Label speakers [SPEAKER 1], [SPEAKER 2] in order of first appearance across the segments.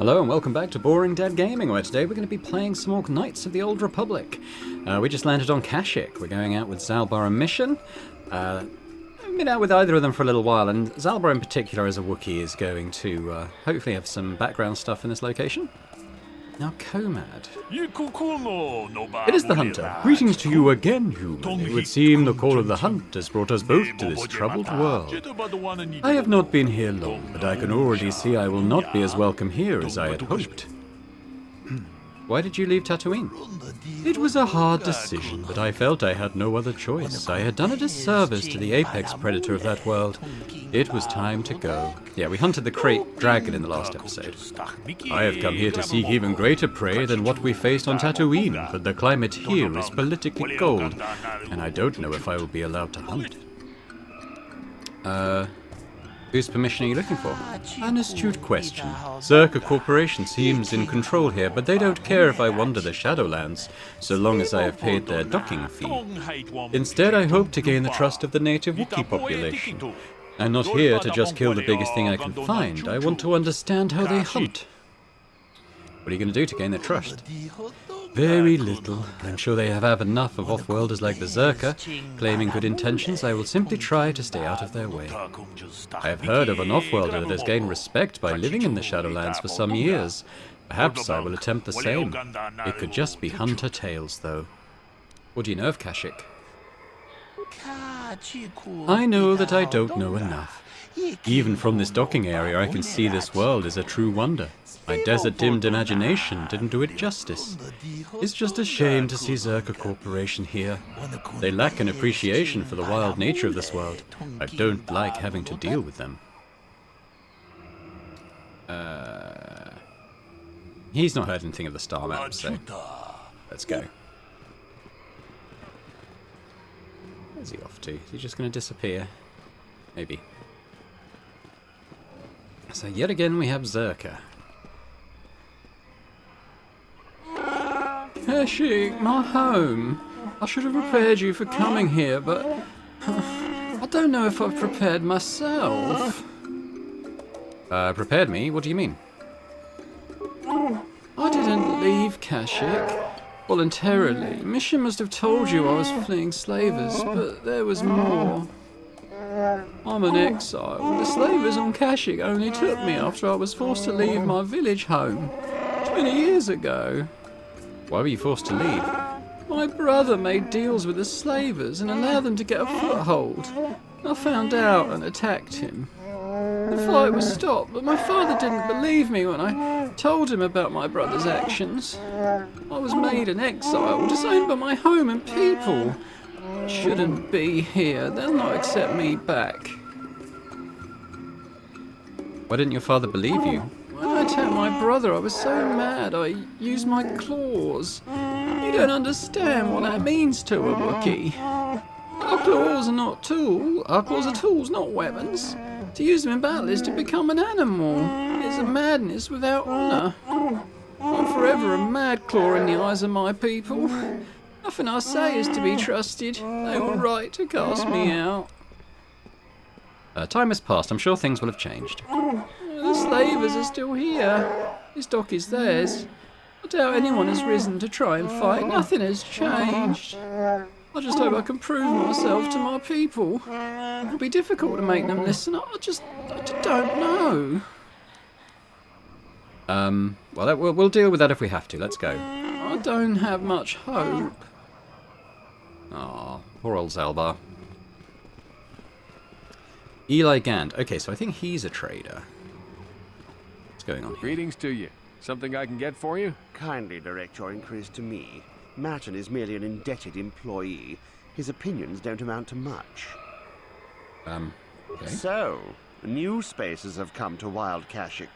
[SPEAKER 1] Hello and welcome back to Boring Dead Gaming, where today we're going to be playing some more Knights of the Old Republic. We just landed on Kashyyyk. We're going out with Zaalbar and Mission. I've been out with either of them for a little while, and Zaalbar in particular as a Wookiee is going to hopefully have some background stuff in this location. Now, Komad. It is the Hunter. Greetings to you again, human. It would seem the call of the hunt has brought us both to this troubled world. I have not been here long, but I can already see I will not be as welcome here as I had hoped. Why did you leave Tatooine? It was a hard decision, but I felt I had no other choice. I had done a disservice to the apex predator of that world. It was time to go. Yeah, we hunted the crate dragon in the last episode. I have come here to seek even greater prey than what we faced on Tatooine, but the climate here is politically cold, and I don't know if I will be allowed to hunt. Whose permission are you looking for? An astute question. Zerka Corporation seems in control here, but they don't care if I wander the Shadowlands, so long as I have paid their docking fee. Instead, I hope to gain the trust of the native Wookiee population. I'm not here to just kill the biggest thing I can find. I want to understand how they hunt. What are you going to do to gain their trust? Very little. I'm sure they have enough of off-worlders like the Zerka. Claiming good intentions, I will simply try to stay out of their way. I have heard of an off-worlder that has gained respect by living in the Shadowlands for some years. Perhaps I will attempt the same. It could just be hunter tales, though. What do you know of Kashyyyk? I know that I don't know enough. Even from this docking area, I can see this world is a true wonder. My desert-dimmed imagination didn't do it justice. It's just a shame to see Zerka Corporation here. They lack an appreciation for the wild nature of this world. I don't like having to deal with them. He's not heard anything of the star map, so let's go. Where's he off to? Is he just going to disappear? Maybe. So yet again we have Zerka. Kashyyyk, my home. I should have prepared you for coming here, but I don't know if I've prepared myself. Prepared me? What do you mean? I didn't leave Kashyyyk voluntarily. Mission must have told you I was fleeing slavers, but there was more. I'm an exile. The slavers on Kashyyyk only took me after I was forced to leave my village home 20 years ago. Why were you forced to leave? My brother made deals with the slavers and allowed them to get a foothold. I found out and attacked him. The fight was stopped, but my father didn't believe me when I told him about my brother's actions. I was made an exile, disowned by my home and people. I shouldn't be here. They'll not accept me back. Why didn't your father believe you? When I attacked my brother, I was so mad I used my claws. You don't understand what that means to a Wookiee. Our claws are not tools. Our claws are tools, not weapons. To use them in battle is to become an animal. It's a madness without honour. I'm forever a mad claw in the eyes of my people. Nothing I say is to be trusted. They were right to cast me out. Time has passed. I'm sure things will have changed. The slavers are still here. This dock is theirs. I doubt anyone has risen to try and fight. Nothing has changed. I just hope I can prove myself to my people. It'll be difficult to make them listen. I just don't know. Well, we'll deal with that if we have to. Let's go. I don't have much hope. Aw, poor old Zaalbar. Eli Gand. Okay, so I think he's a trader. What's going on here?
[SPEAKER 2] Greetings to you. Something I can get for you?
[SPEAKER 3] Kindly direct your inquiries to me. Martin is merely an indebted employee. His opinions don't amount to much.
[SPEAKER 1] Okay.
[SPEAKER 3] So, new spaces have come to Wild Kashyyyk.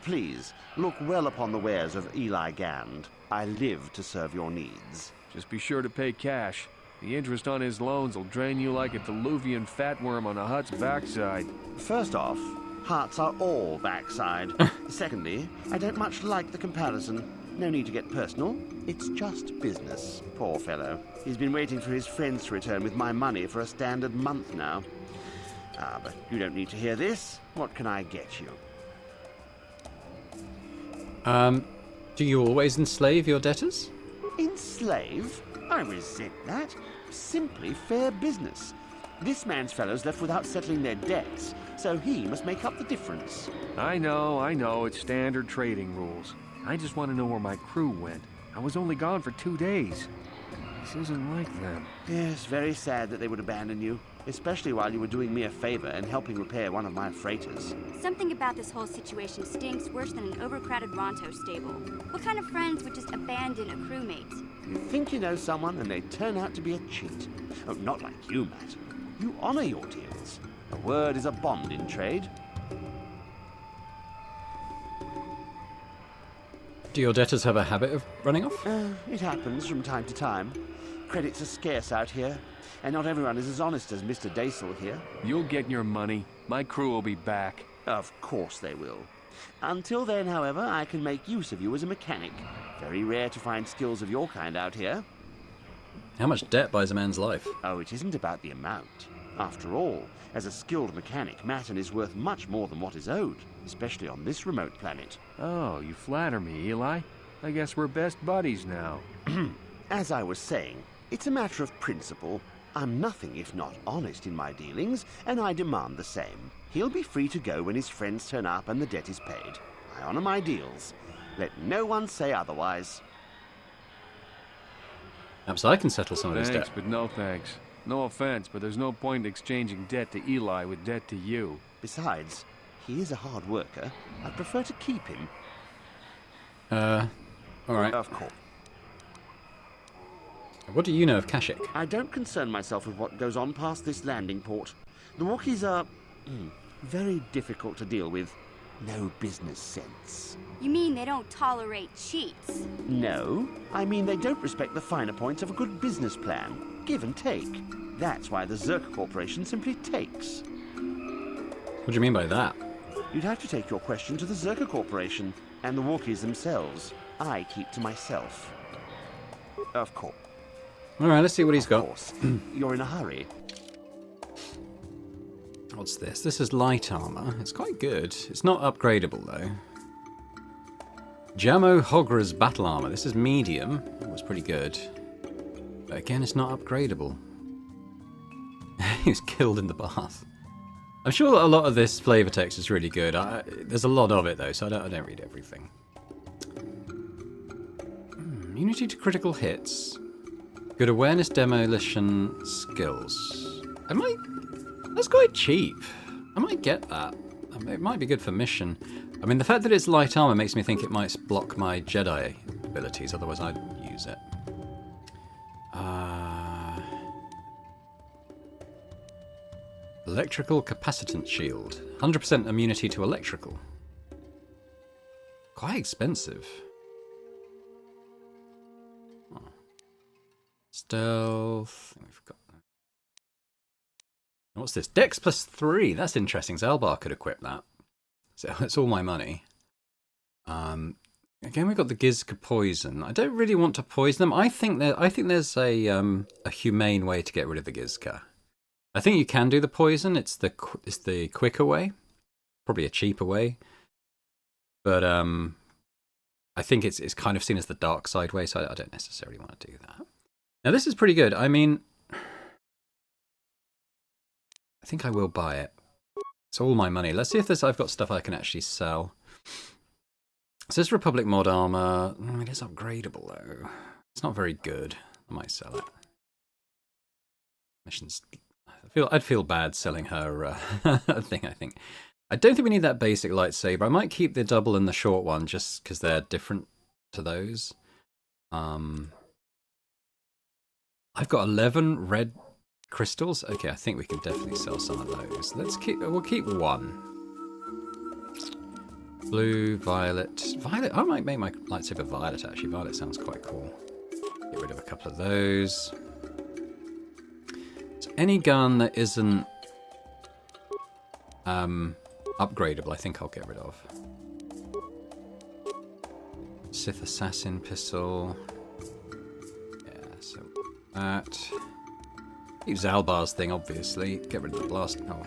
[SPEAKER 3] Please, look well upon the wares of Eli Gand. I live to serve your needs.
[SPEAKER 2] Just be sure to pay cash. The interest on his loans will drain you like a diluvian fatworm on a hut's backside.
[SPEAKER 3] First off, hearts are all backside. Secondly, I don't much like the comparison. No need to get personal. It's just business. Poor fellow. He's been waiting for his friends to return with my money for a standard month now. But you don't need to hear this. What can I get you?
[SPEAKER 1] Do you always enslave your debtors?
[SPEAKER 3] Enslave? I resent that. Simply fair business. This man's fellows left without settling their debts, so he must make up the difference.
[SPEAKER 2] I know, it's standard trading rules. I just want to know where my crew went. I was only gone for 2 days. This isn't like them.
[SPEAKER 3] Yes, very sad that they would abandon you, especially while you were doing me a favor and helping repair one of my freighters.
[SPEAKER 4] Something about this whole situation stinks worse than an overcrowded Ronto stable. What kind of friends would just abandon a crewmate?
[SPEAKER 3] You think you know someone and they turn out to be a cheat. Oh, not like you, Matt. You honor your deals. A word is a bond in trade.
[SPEAKER 1] Do your debtors have a habit of running off?
[SPEAKER 3] It happens from time to time. Credits are scarce out here, and not everyone is as honest as Mr. Daisel here.
[SPEAKER 2] You'll get your money. My crew will be back.
[SPEAKER 3] Of course they will. Until then, however, I can make use of you as a mechanic. Very rare to find skills of your kind out here.
[SPEAKER 1] How much debt buys a man's life?
[SPEAKER 3] Oh, it isn't about the amount. After all, as a skilled mechanic, Matten is worth much more than what is owed, especially on this remote planet.
[SPEAKER 2] Oh, you flatter me, Eli. I guess we're best buddies now.
[SPEAKER 3] As I was saying, it's a matter of principle. I'm nothing if not honest in my dealings, and I demand the same. He'll be free to go when his friends turn up and the debt is paid. I honor my deals. Let no one say otherwise.
[SPEAKER 1] Perhaps I can settle some of his
[SPEAKER 2] Thanks,
[SPEAKER 1] debt.
[SPEAKER 2] but no thanks. No offense, but there's no point in exchanging debt to Eli with debt to you.
[SPEAKER 3] Besides, he is a hard worker. I'd prefer to keep him.
[SPEAKER 1] Alright.
[SPEAKER 3] Of course.
[SPEAKER 1] What do you know of Kashyyyk?
[SPEAKER 3] I don't concern myself with what goes on past this landing port. The Wookiees are very difficult to deal with. No business sense.
[SPEAKER 4] You mean they don't tolerate cheats?
[SPEAKER 3] No, I mean they don't respect the finer points of a good business plan. Give and take. That's why the Zerk Corporation simply takes.
[SPEAKER 1] What do you mean by that?
[SPEAKER 3] You'd have to take your question to the Zerka Corporation and the Wookiees themselves. I keep to myself. Of course.
[SPEAKER 1] Alright, let's see what he's
[SPEAKER 3] Of
[SPEAKER 1] got.
[SPEAKER 3] course. You're in a hurry.
[SPEAKER 1] What's this? This is light armor. It's quite good. It's not upgradable, though. Jamo Hogra's battle armor. This is medium. That was pretty good. But again, it's not upgradable. He was killed in the bath. I'm sure a lot of this flavor text is really good. There's a lot of it, though, so I don't read everything. Immunity to critical hits. Good awareness demolition skills. That's quite cheap. I might get that. It might be good for mission. I mean, the fact that it's light armor makes me think it might block my Jedi abilities, otherwise I'd use it. Electrical capacitance shield. 100% immunity to electrical. Quite expensive. Oh. Stealth. We've got that. What's this? Dex plus 3. That's interesting. Zalbar could equip that. So that's all my money. Again, we've got the Gizka poison. I don't really want to poison them. I think there's a humane way to get rid of the Gizka. I think you can do the poison. It's the quicker way, probably a cheaper way. But I think it's kind of seen as the dark side way, so I don't necessarily want to do that. Now this is pretty good. I mean, I think I will buy it. It's all my money. Let's see if I've got stuff I can actually sell. It says Republic mod armor. It is upgradable though. It's not very good. I might sell it. Missions. I'd feel bad selling her thing, I think. I don't think we need that basic lightsaber. I might keep the double and the short one just because they're different to those. I've got 11 red crystals. Okay, I think we can definitely sell some of those. We'll keep one. Blue, violet. Violet, I might make my lightsaber violet actually. Violet sounds quite cool. Get rid of a couple of those. So any gun that isn't upgradable, I think I'll get rid of. Sith Assassin Pistol. Yeah, so that. Keep Zalbar's thing, obviously. Get rid of the blast. Oh,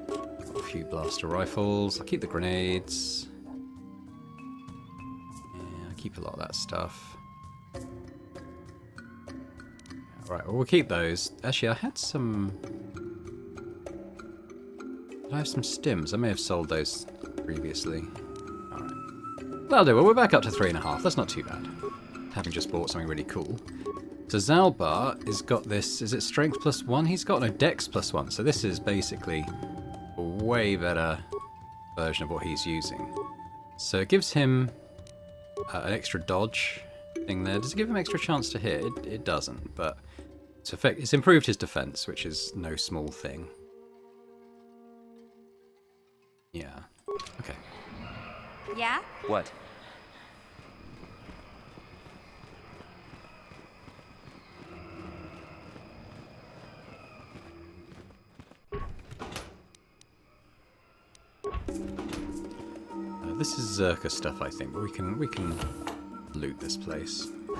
[SPEAKER 1] got a few blaster rifles. I'll keep the grenades. keep a lot of that stuff. Right, well, we'll keep those. Actually, I had some... Did I have some stims? I may have sold those previously. Alright. That'll do. Well, we're back up to 3.5. That's not too bad. Having just bought something really cool. So Zalbar has got this... Is it strength +1 he's got? No, dex +1. So this is basically a way better version of what he's using. So it gives him an extra dodge thing there. Does it give him extra chance to hit? It doesn't, but it's improved his defense, which is no small thing. Yeah. Okay.
[SPEAKER 4] Yeah?
[SPEAKER 2] What?
[SPEAKER 1] This is Zerka stuff, I think, but we can loot this place. We've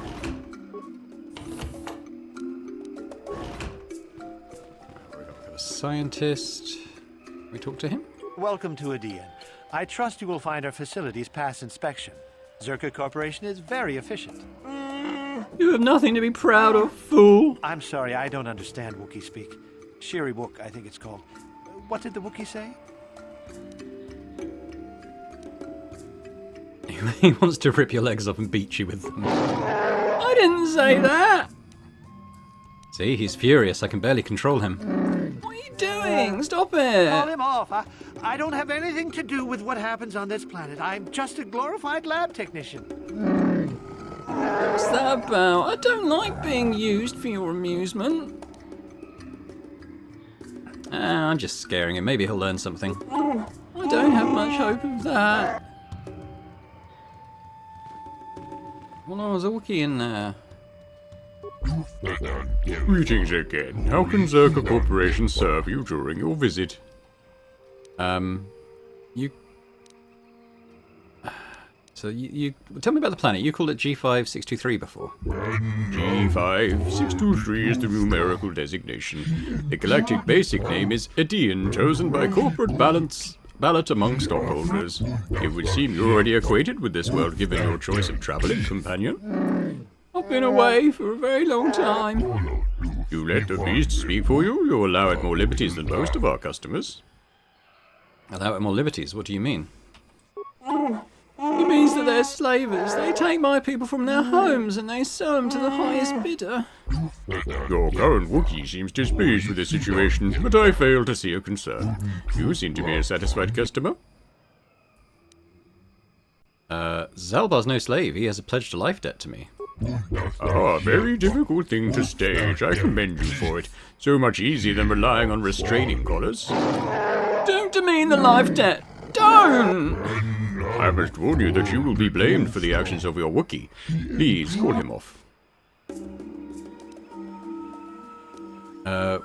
[SPEAKER 1] got a scientist. Can we talk to him?
[SPEAKER 5] Welcome to Adean. I trust you will find our facilities pass inspection. Zerka Corporation is very efficient.
[SPEAKER 1] You have nothing to be proud of, fool.
[SPEAKER 5] I'm sorry, I don't understand Wookiee speak. Shiri Wook, I think it's called. What did the Wookiee say?
[SPEAKER 1] He wants to rip your legs off and beat you with them. I didn't say that! See, he's furious. I can barely control him. What are you doing? Stop it!
[SPEAKER 5] Call him off. I don't have anything to do with what happens on this planet. I'm just a glorified lab technician.
[SPEAKER 1] What's that about? I don't like being used for your amusement. I'm just scaring him. Maybe he'll learn something. I don't have much hope of that. Well, no, there's a Wookiee in there.
[SPEAKER 6] Greetings again. How can Zerka Corporation serve you during your visit?
[SPEAKER 1] You tell me about the planet. You called it G5623 before.
[SPEAKER 6] G5623 is the numerical designation. The galactic basic name is Adean, chosen by corporate ballot among stockholders. It would seem you're already acquainted with this world given your choice of traveling companion.
[SPEAKER 1] I've been away for a very long time.
[SPEAKER 6] You let the beast speak for you. You allow it more liberties than most of our customers.
[SPEAKER 1] Allow it more liberties? What do you mean? It means that they're slavers. They take my people from their homes and they sell them to the highest bidder.
[SPEAKER 6] Your current Wookiee seems displeased with the situation, but I fail to see a concern. You seem to be a satisfied customer.
[SPEAKER 1] Zalbar's no slave. He has a pledged life debt to me.
[SPEAKER 6] Ah, very difficult thing to stage. I commend you for it. So much easier than relying on restraining collars.
[SPEAKER 1] Don't demean the life debt. Don't!
[SPEAKER 6] I must warn you that you will be blamed for the actions of your Wookiee. Please, call him off.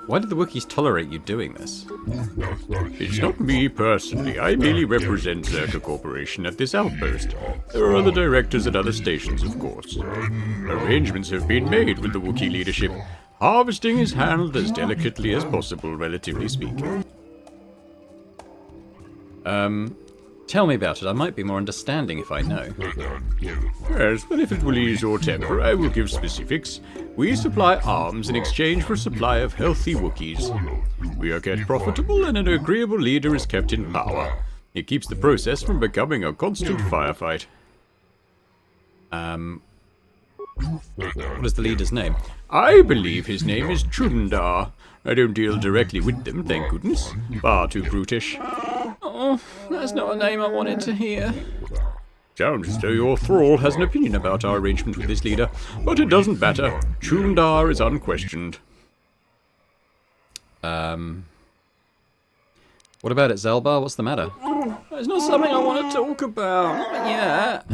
[SPEAKER 1] Why did the Wookiees tolerate you doing this?
[SPEAKER 6] It's not me personally. I merely represent Zerka Corporation at this outpost. There are other directors at other stations, of course. Arrangements have been made with the Wookiee leadership. Harvesting is handled as delicately as possible, relatively speaking.
[SPEAKER 1] Tell me about it. I might be more understanding if I know.
[SPEAKER 6] Yes, well, if it will ease your temper, I will give specifics. We supply arms in exchange for a supply of healthy Wookiees. We are kept profitable, and an agreeable leader is kept in power. It keeps the process from becoming a constant firefight.
[SPEAKER 1] What is the leader's name?
[SPEAKER 6] I believe his name is Chundar. I don't deal directly with them, thank goodness. Far too brutish.
[SPEAKER 1] Oh, that's not a name I wanted to hear.
[SPEAKER 6] Sounds as though your thrall has an opinion about our arrangement with this leader, but it doesn't matter. Chundar is unquestioned.
[SPEAKER 1] What about it, Zalbar? What's the matter? It's not something I want to talk about. Not yet.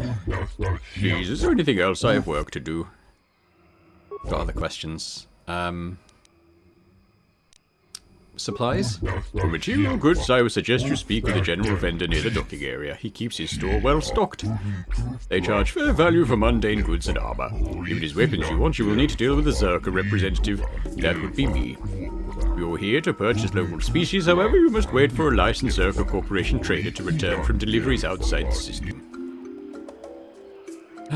[SPEAKER 6] Please, is there anything else? I have work to do.
[SPEAKER 1] Got other questions. Supplies?
[SPEAKER 6] For material goods, I would suggest you speak with a general vendor near the docking area. He keeps his store well stocked. They charge fair value for mundane goods and armor. If it is weapons you want, you will need to deal with a Zerka representative. That would be me. You're here to purchase local species, however, you must wait for a licensed Zerka Corporation trader to return from deliveries outside the system.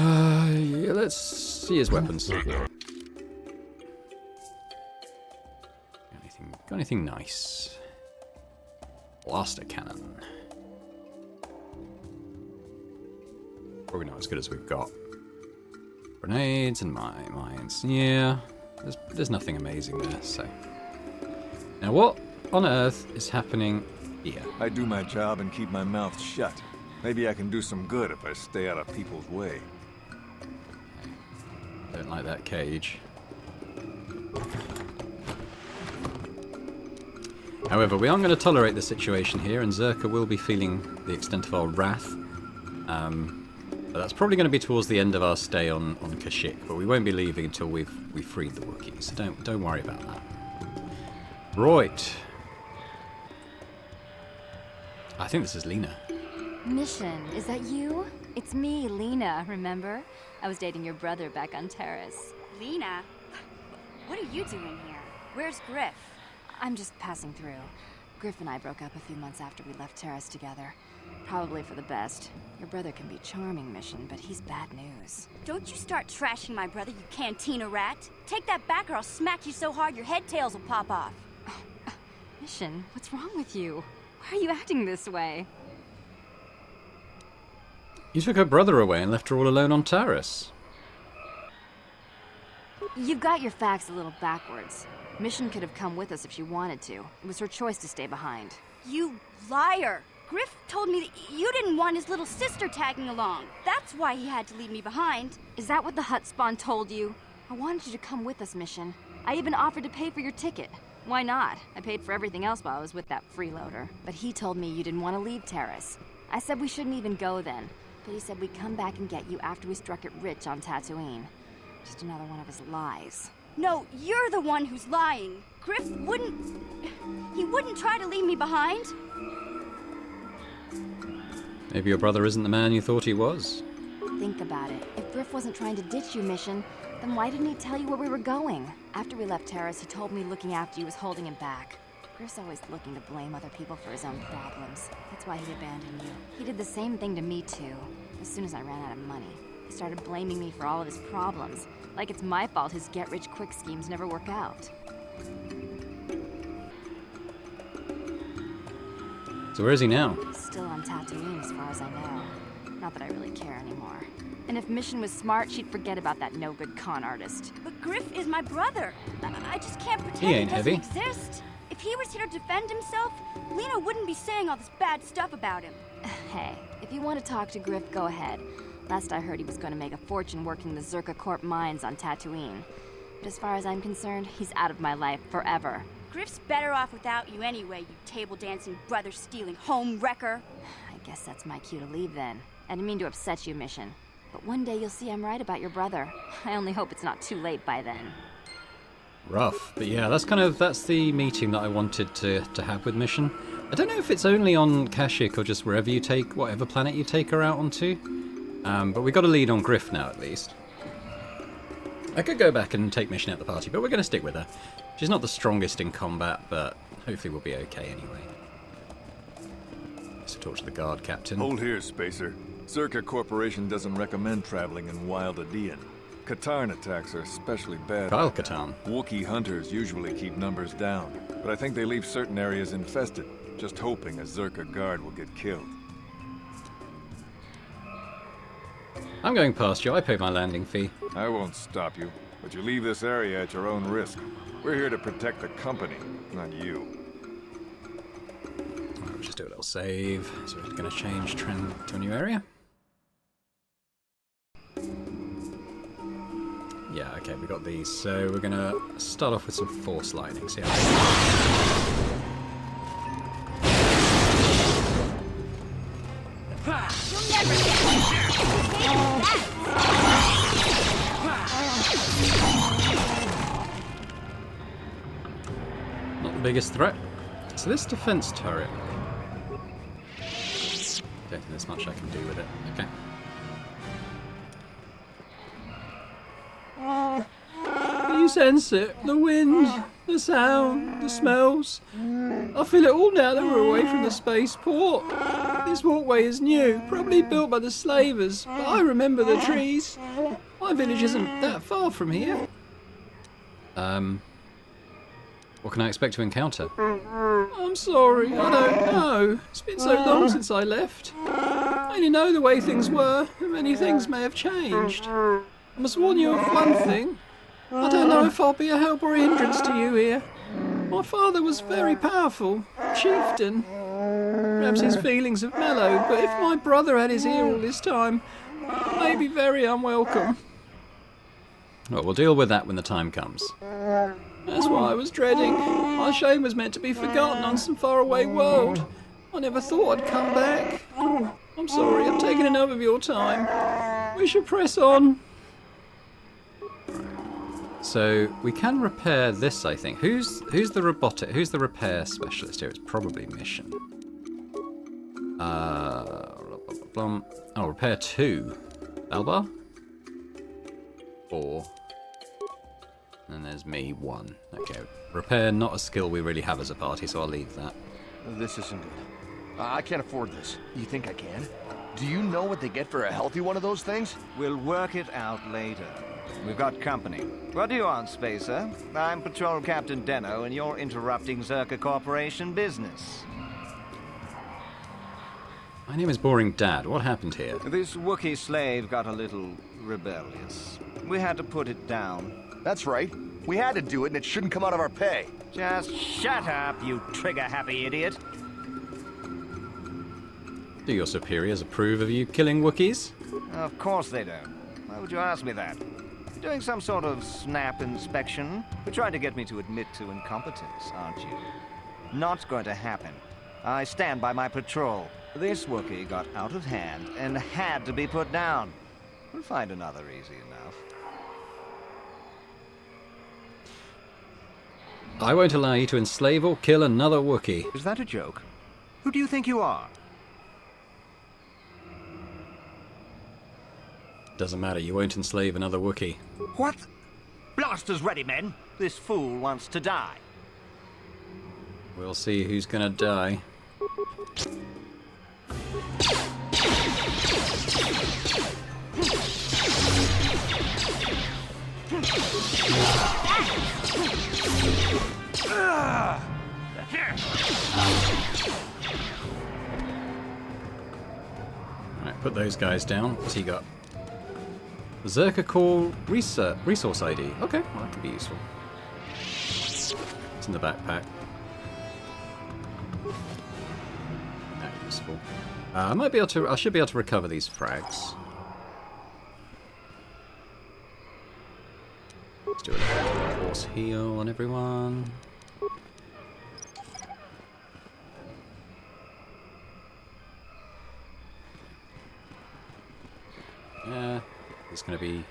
[SPEAKER 1] Yeah, let's see his weapons. Got anything nice? Blaster cannon. Probably not as good as we've got. Grenades and mines. Yeah, there's nothing amazing there, so. Now what on earth is happening here?
[SPEAKER 7] I do my job and keep my mouth shut. Maybe I can do some good if I stay out of people's way.
[SPEAKER 1] Don't like that cage. However, we aren't going to tolerate the situation here, and Zerka will be feeling the extent of our wrath. But that's probably going to be towards the end of our stay on Kashyyyk, but we won't be leaving until we've freed the Wookiees, so don't worry about that. Right. I think this is Lena.
[SPEAKER 8] Mission, is that you? It's me, Lena, remember? I was dating your brother back on Terrace.
[SPEAKER 4] Lena? What are you doing here? Where's Griff?
[SPEAKER 8] I'm just passing through. Griff and I broke up a few months after we left Terrace together. Probably for the best. Your brother can be charming, Mission, but he's bad news.
[SPEAKER 4] Don't you start trashing my brother, you cantina rat. Take that back or I'll smack you so hard your head tails will pop off.
[SPEAKER 8] Mission, what's wrong with you? Why are you acting this way?
[SPEAKER 1] You took her brother away and left her all alone on Terrace.
[SPEAKER 8] You've got your facts a little backwards. Mission could have come with us if she wanted to. It was her choice to stay behind.
[SPEAKER 4] You liar! Griff told me that you didn't want his little sister tagging along. That's why he had to leave me behind.
[SPEAKER 8] Is that what the Hutt spawn told you? I wanted you to come with us, Mission. I even offered to pay for your ticket. Why not? I paid for everything else while I was with that freeloader. But he told me you didn't want to leave Terrace. I said we shouldn't even go then. But he said we'd come back and get you after we struck it rich on Tatooine. Just another one of his lies.
[SPEAKER 4] No, you're the one who's lying. Griff wouldn't... He wouldn't try to leave me behind.
[SPEAKER 1] Maybe your brother isn't the man you thought he was.
[SPEAKER 8] Think about it. If Griff wasn't trying to ditch you, Mission, then why didn't he tell you where we were going? After we left Terrace, he told me looking after you was holding him back. Griff's always looking to blame other people for his own problems. That's why he abandoned you. He did the same thing to me, too. As soon as I ran out of money, he started blaming me for all of his problems. Like it's my fault his get-rich-quick schemes never work out.
[SPEAKER 1] So where is he now?
[SPEAKER 8] Still on Tatooine, as far as I know. Not that I really care anymore. And if Mission was smart, she'd forget about that no-good con artist.
[SPEAKER 4] But Griff is my brother. I just can't pretend
[SPEAKER 1] He ain't
[SPEAKER 4] it doesn't
[SPEAKER 1] heavy.
[SPEAKER 4] exist. If he was here to defend himself, Lena wouldn't be saying all this bad stuff about him.
[SPEAKER 8] Hey, if you want to talk to Griff, go ahead. Last I heard, he was going to make a fortune working the Zerka Corp mines on Tatooine. But as far as I'm concerned, he's out of my life forever.
[SPEAKER 4] Griff's better off without you anyway, you table-dancing, brother-stealing home wrecker.
[SPEAKER 8] I guess that's my cue to leave then. I didn't mean to upset you, Mission. But one day you'll see I'm right about your brother. I only hope it's not too late by then.
[SPEAKER 1] Rough. But yeah, that's the meeting that I wanted to have with Mission. I don't know if it's only on Kashyyyk or just wherever you take, whatever planet you take her out onto. But we got a lead on Griff now, at least. I could go back and take Mission out the party, but we're going to stick with her. She's not the strongest in combat, but hopefully we'll be okay anyway. Let's talk to the guard captain.
[SPEAKER 7] Hold here, Spacer. Zerka Corporation doesn't recommend traveling in Wild Adean. Katarn attacks are especially bad.
[SPEAKER 1] Kyle Katarn.
[SPEAKER 7] Wookiee hunters usually keep numbers down, but I think they leave certain areas infested, just hoping a Zerka guard will get killed.
[SPEAKER 1] I'm going past you. I pay my landing fee.
[SPEAKER 7] I won't stop you, but you leave this area at your own risk. We're here to protect the company, not you.
[SPEAKER 1] Alright, we'll just do a little save. So we're going to change trend to a new area. Yeah, okay, we got these. So we're going to start off with some force lightning. See how
[SPEAKER 4] You'll never get that.
[SPEAKER 1] Not the biggest threat. So this defense turret. Don't think there's much I can do with it. Okay. You sense it. The wind. The sound, the smells. I feel it all now that we're away from the spaceport. This walkway is new, probably built by the slavers, but I remember the trees. My village isn't that far from here. What can I expect to encounter? I'm sorry, I don't know. It's been so long since I left. I only know the way things were, and many things may have changed. I must warn you of one thing. I don't know if I'll be a help or a hindrance to you here. My father was very powerful, chieftain. Perhaps his feelings have mellowed, but if my brother had his ear all this time, I may be very unwelcome. Well, we'll deal with that when the time comes. That's what I was dreading. My shame was meant to be forgotten on some faraway world. I never thought I'd come back. I'm sorry, I've taken enough of your time. We should press on. So we can repair this, I think. Who's the repair specialist here? It's probably Mission. Oh, repair 2. Albar? 4. And there's me, 1. Okay. Repair, not a skill we really have as a party, so I'll leave that.
[SPEAKER 9] This isn't good. I can't afford this. You think I can? Do you know what they get for a healthy one of those things?
[SPEAKER 10] We'll work it out later. We've got company. What do you want, Spacer? I'm Patrol Captain Deno, and you're interrupting Zerka Corporation business.
[SPEAKER 1] My name is Boring Dad. What happened here?
[SPEAKER 10] This Wookiee slave got a little rebellious. We had to put it down.
[SPEAKER 9] That's right. We had to do it, and it shouldn't come out of our pay.
[SPEAKER 10] Just shut up, you trigger-happy idiot.
[SPEAKER 1] Do your superiors approve of you killing Wookiees?
[SPEAKER 10] Of course they don't. Why would you ask me that? Doing some sort of snap inspection? You're trying to get me to admit to incompetence, aren't you? Not going to happen. I stand by my patrol. This Wookiee got out of hand and had to be put down. We'll find another easy enough.
[SPEAKER 1] I won't allow you to enslave or kill another Wookiee.
[SPEAKER 10] Is that a joke? Who do you think you are?
[SPEAKER 1] Doesn't matter, you won't enslave another Wookiee.
[SPEAKER 10] What? Blasters ready, men. This fool wants to die.
[SPEAKER 1] We'll see who's gonna die. Alright, put those guys down. What's he got? Zerka Core Resource ID. Okay, well, that could be useful. It's in the backpack. Not useful. I should be able to recover these frags. Let's do a force heal on everyone. Yeah, it's going to be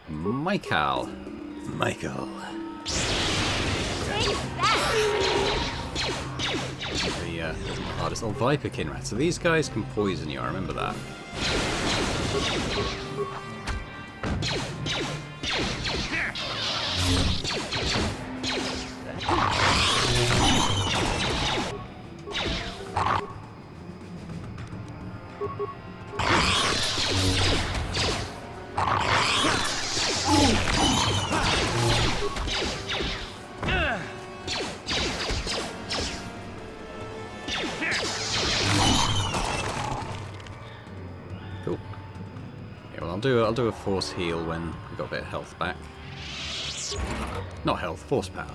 [SPEAKER 1] Michael. Michael. The hardest. Oh, Viperkin rats. So these guys can poison you. I remember that. Cool. Yeah, well, I'll do a force heal when we've got a bit of health back. Not health, force power.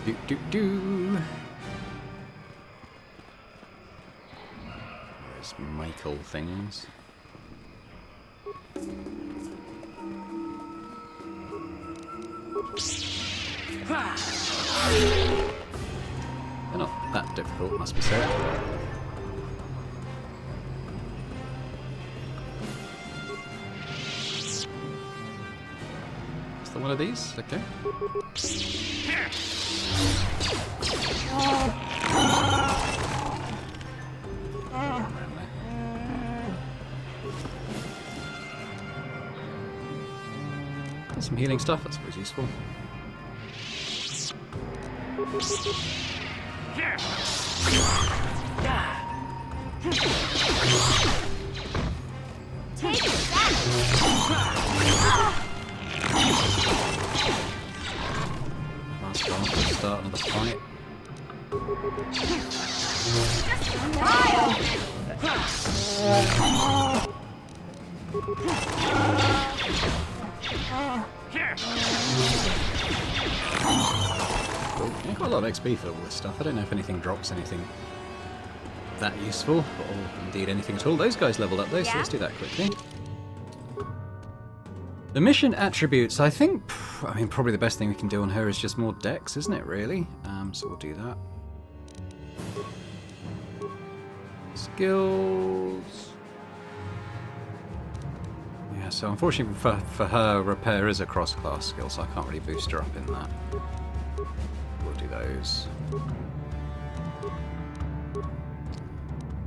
[SPEAKER 1] There's Michael things. They're not that difficult, must be said. Is there one of these? Okay. Some healing stuff, that's always useful.
[SPEAKER 4] Take that!
[SPEAKER 1] Last one to start another fight. Cool. Yeah, quite a lot of XP for all this stuff. I don't know if anything drops anything that useful, or indeed anything at all. Those guys leveled up though, so let's do that quickly. The mission attributes, I think, I mean, probably the best thing we can do on her is just more dex, isn't it, really? So we'll do that. Skills. Yeah, so unfortunately for her, repair is a cross-class skill, so I can't really boost her up in that. We'll do those.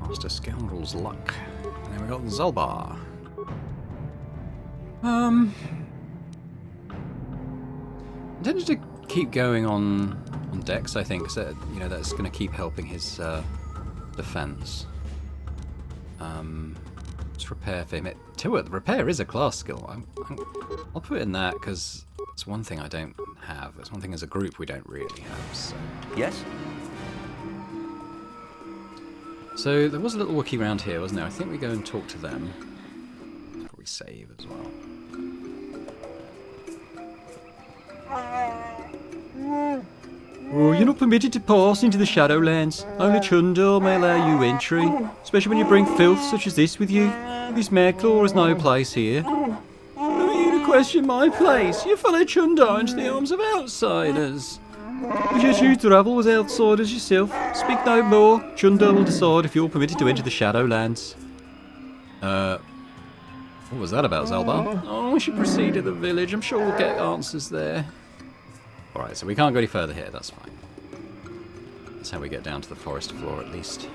[SPEAKER 1] Master Scoundrel's Luck. And then we got Zalbar. I intended to keep going on Dex, I think, so you know that's going to keep helping his defense. It's repair for him. Repair is a class skill. I'll put in that because it's one thing I don't have. It's one thing as a group we don't really have. So.
[SPEAKER 10] Yes?
[SPEAKER 1] So there was a little Wookiee around here, wasn't there? I think we go and talk to them. Probably save as well. Oh, you're not permitted to pass into the Shadowlands. Only Chundar may allow you entry, especially when you bring filth such as this with you. This Mareclaw has no place here. Who are you to question my place? You follow Chundar into the arms of outsiders. You just choose to travel with outsiders yourself. Speak no more. Chundar will decide if you're permitted to enter the Shadowlands. What was that about, Zalbar? Oh, we should proceed to the village. I'm sure we'll get answers there. Alright, so we can't go any further here, that's fine. That's how we get down to the forest floor, at least.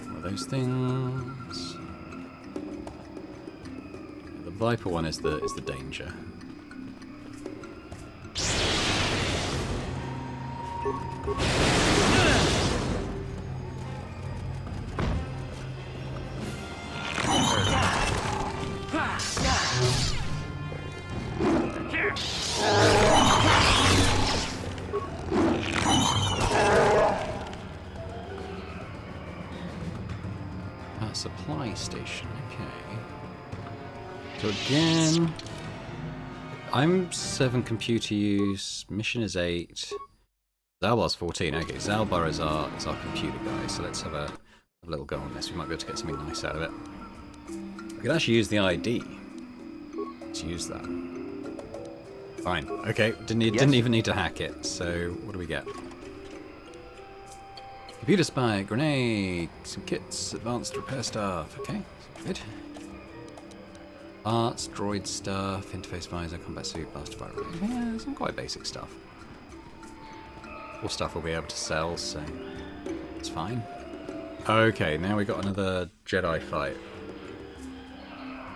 [SPEAKER 1] One of those things. The Viper one is the danger. Supply station, okay. So again, I'm 7 computer use, mission is 8, Zalbar's 14, okay, Zalbar is our computer guy, so let's have a little go on this, we might be able to get something nice out of it. We could actually use the ID. Let's use that. Fine, okay, didn't even need to hack it, so what do we get? Computer spy, grenade, some kits, advanced repair stuff. Okay, good. Arts, droid stuff, interface visor, combat suit, blaster fire. Yeah, some quite basic stuff. All stuff we'll be able to sell, so it's fine. Okay, now we got another Jedi fight.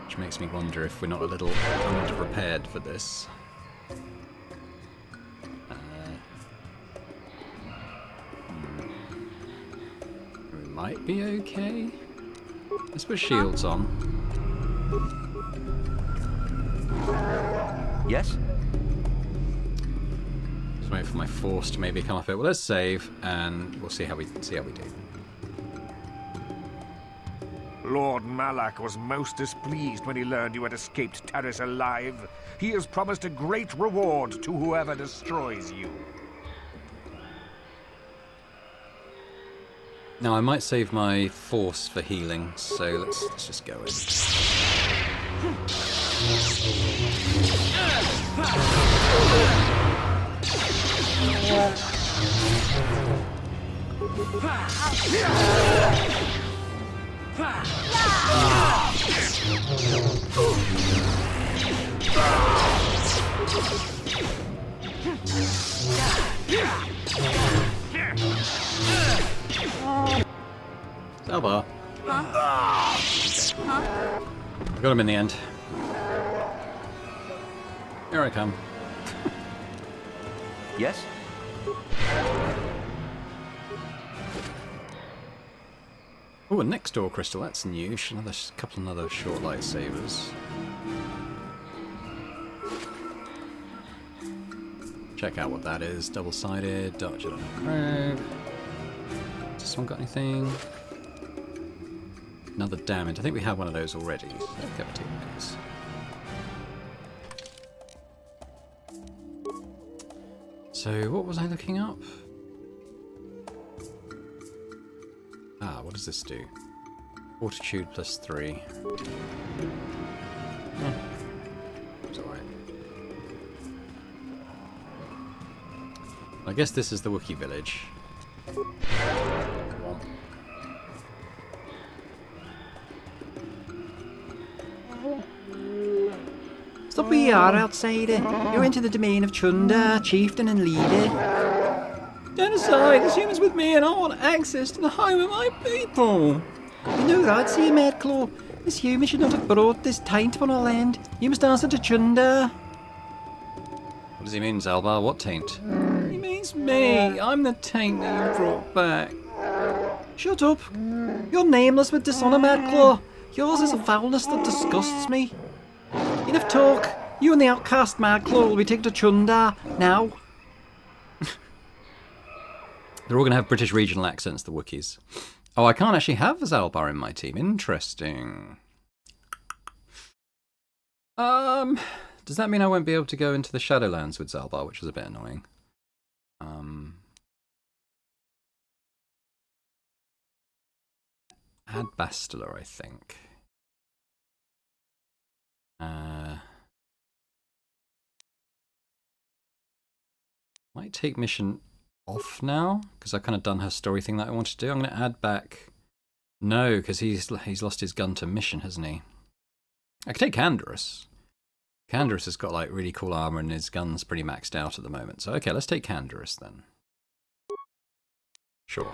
[SPEAKER 1] Which makes me wonder if we're not a little underprepared for this. Might be okay. Let's put shields on.
[SPEAKER 10] Yes?
[SPEAKER 1] Just wait for my force to maybe come off it. Well, let's save, and we'll see how we do.
[SPEAKER 2] Lord Malak was most displeased when he learned you had escaped Taris alive. He has promised a great reward to whoever destroys you.
[SPEAKER 1] Now I might save my force for healing, so let's just go in. Zalbar.
[SPEAKER 4] Huh?
[SPEAKER 1] I got him in the end. Here I come.
[SPEAKER 10] Yes?
[SPEAKER 1] Oh, a next door crystal, that's new. Another couple of other short lightsabers. Check out what that is. Double-sided, Dark Jedi Crag. Has this one got anything? Another damage. I think we have one of those already. Cavity these. So, what was I looking up? Ah, what does this do? Fortitude plus 3. It's alright. I guess this is the Wookiee village. Stop where you are, outsider. You're into the domain of Chunda, chieftain and leader. Stand aside, this human's with me and I want access to the home of my people. You know that, see, Madclaw? This human should not have brought this taint upon our land. You must answer to Chunda. What does he mean, Zalbar? What taint? He means me. I'm the taint that you brought back. Shut up. You're nameless with dishonour, Madclaw. Yours is a foulness that disgusts me. Enough talk. You and the outcast Madclaw will be taken to Chunda now. They're all going to have British regional accents, the Wookiees. Oh, I can't actually have Zalbar in my team. Interesting. Does that mean I won't be able to go into the Shadowlands with Zalbar, which is a bit annoying? Add Bastila, I think. Might take mission off now, because I've kind of done her story thing that I wanted to do. I'm going to add back... No, because he's lost his gun to mission, hasn't he? I could take Canderous. Canderous has got like really cool armor and his gun's pretty maxed out at the moment. So okay, let's take Canderous then. Sure.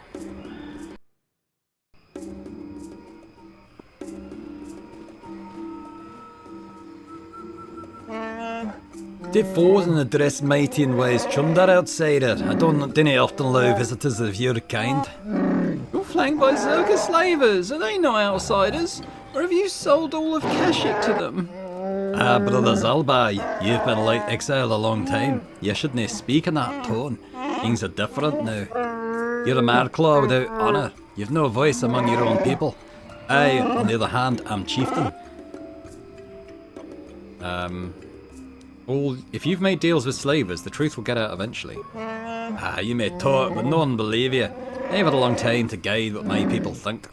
[SPEAKER 1] Defoes and address mighty and wise Chunda, outsider. I didn't often allow visitors of your kind. You're flanked by Zerka slavers. Are they not outsiders? Or have you sold all of Kashyyyk to them? Ah, brother Zalbar, you've been like exile a long time. You shouldn't speak in that tone. Things are different now. You're a Madclaw without honour. You've no voice among your own people. I, on the other hand, am chieftain. If you've made deals with slavers, the truth will get out eventually. Ah, you may talk, but no one will believe you. I've had a long time to guide what my people think.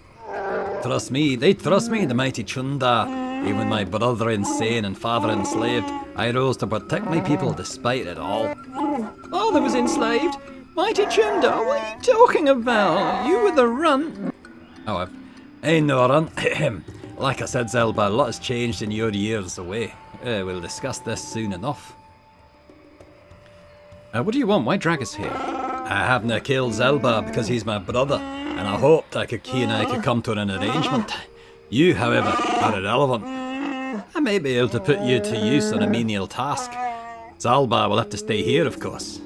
[SPEAKER 1] Trust me, they trust me, the mighty Chunda. Even with my brother insane and father enslaved, I rose to protect my people despite it all. Father was enslaved? Mighty Chunda, what are you talking about? You were the runt. Oh, I ain't no runt. Like I said, Zalbar, a lot has changed in your years away. We'll discuss this soon enough. What do you want? Why drag us here? I haven't killed Zalbar because he's my brother, and I hoped he and I could come to an arrangement. You, however, are irrelevant. I may be able to put you to use on a menial task. Zalbar will have to stay here, of course.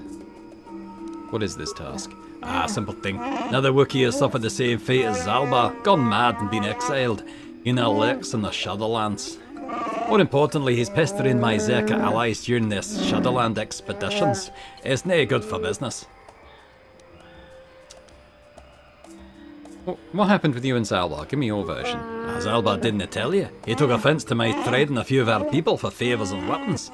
[SPEAKER 1] What is this task? Ah, simple thing. Another Wookiee has suffered the same fate as Zalbar, gone mad and been exiled. He now lurks in the Shadowlands. More importantly, he's pestering my Zerka allies during their Shadowland expeditions. It's no good for business. What happened with you and Zalbar? Give me your version. Zalbar didn't tell you. He took offence to my trading a few of our people for favours and weapons.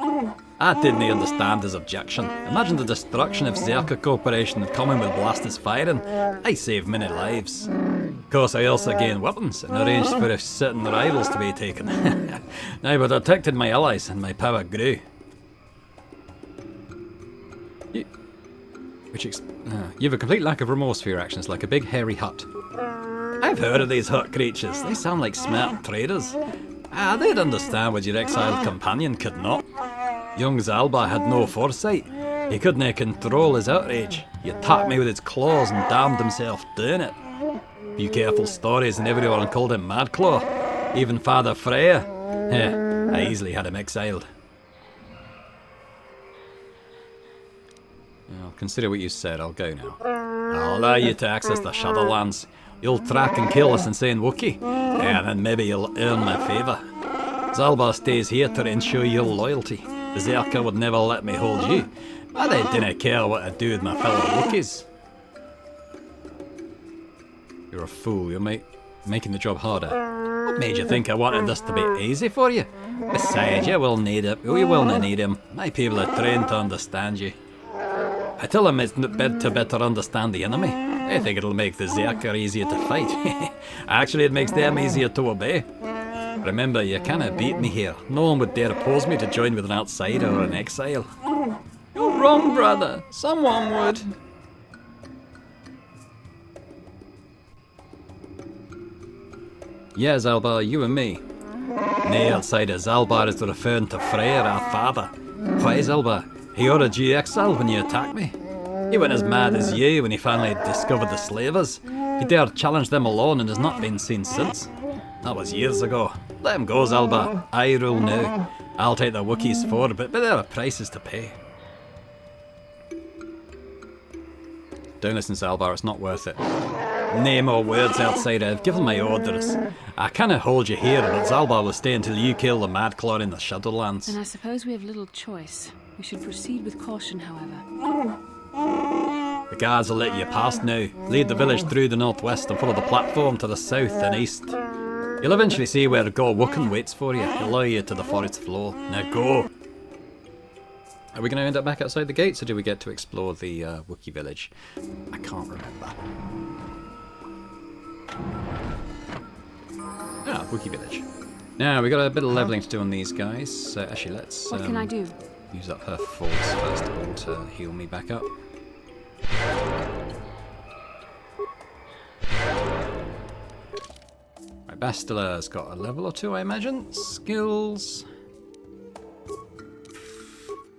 [SPEAKER 1] I didn't understand his objection. Imagine the destruction if Zerka Corporation had come in with blasters firing. I saved many lives. Of course, I also gained weapons and arranged for certain rivals to be taken. I protected my allies and my power grew. You have a complete lack of remorse for your actions, like a big hairy hut. I've heard of these hut creatures. They sound like smart traders. They'd understand what your exiled companion could not. Young Zalbar had no foresight. He couldn't control his outrage. He attacked me with his claws and damned himself doing it. Few careful stories and everyone called him Madclaw. Even Father Freya. I easily had him exiled. I'll consider what you said. I'll go now. I'll allow you to access the Shadowlands. You'll track and kill this insane Wookiee, and then maybe you'll earn my favour. Zalbar stays here to ensure your loyalty. The Zerka would never let me hold you, but they didn't care what I do with my fellow Wookiees. You're a fool. You're making the job harder. What made you think I wanted this to be easy for you? Besides, you will need it. You will not need him. My people are trained to understand you. I tell them it's to better understand the enemy. I think it'll make the Zerka easier to fight. Actually, it makes them easier to obey. Remember, you cannot beat me here. No one would dare oppose me to join with an outsider or an exile. You're wrong, brother. Someone would. Yeah, Zalbar, you and me. Nay, outsider, Zalbar is referring to Freyr, our father. Why, Zalbar? He ordered you exiled when you attacked me. He went as mad as you when he finally discovered the slavers. He dared challenge them alone and has not been seen since. That was years ago. Let him go, Zalbar. I rule now. I'll take the Wookiees forward, but there are prices to pay. Don't listen, Zalbar, it's not worth it. Nay more words, outsider. I've given my orders. I cannot hold you here, but Zalbar will stay until you kill the Madclaw in the Shadowlands.
[SPEAKER 11] Then I suppose we have little choice. We should proceed with caution, however.
[SPEAKER 1] The guards will let you pass now. Lead the village through the northwest and follow the platform to the south and east. You'll eventually see where Gore Wooken waits for you. He'll lure you to the forest floor. Now go! Are we going to end up back outside the gates, or do we get to explore the Wookiee village? I can't remember. Ah, Wookiee village. Now, we got a bit of leveling to do on these guys. Actually, let's...
[SPEAKER 11] What can I do?
[SPEAKER 1] Use up her force first of all to heal me back up. Right, Bastella's got a level or two, I imagine. Skills.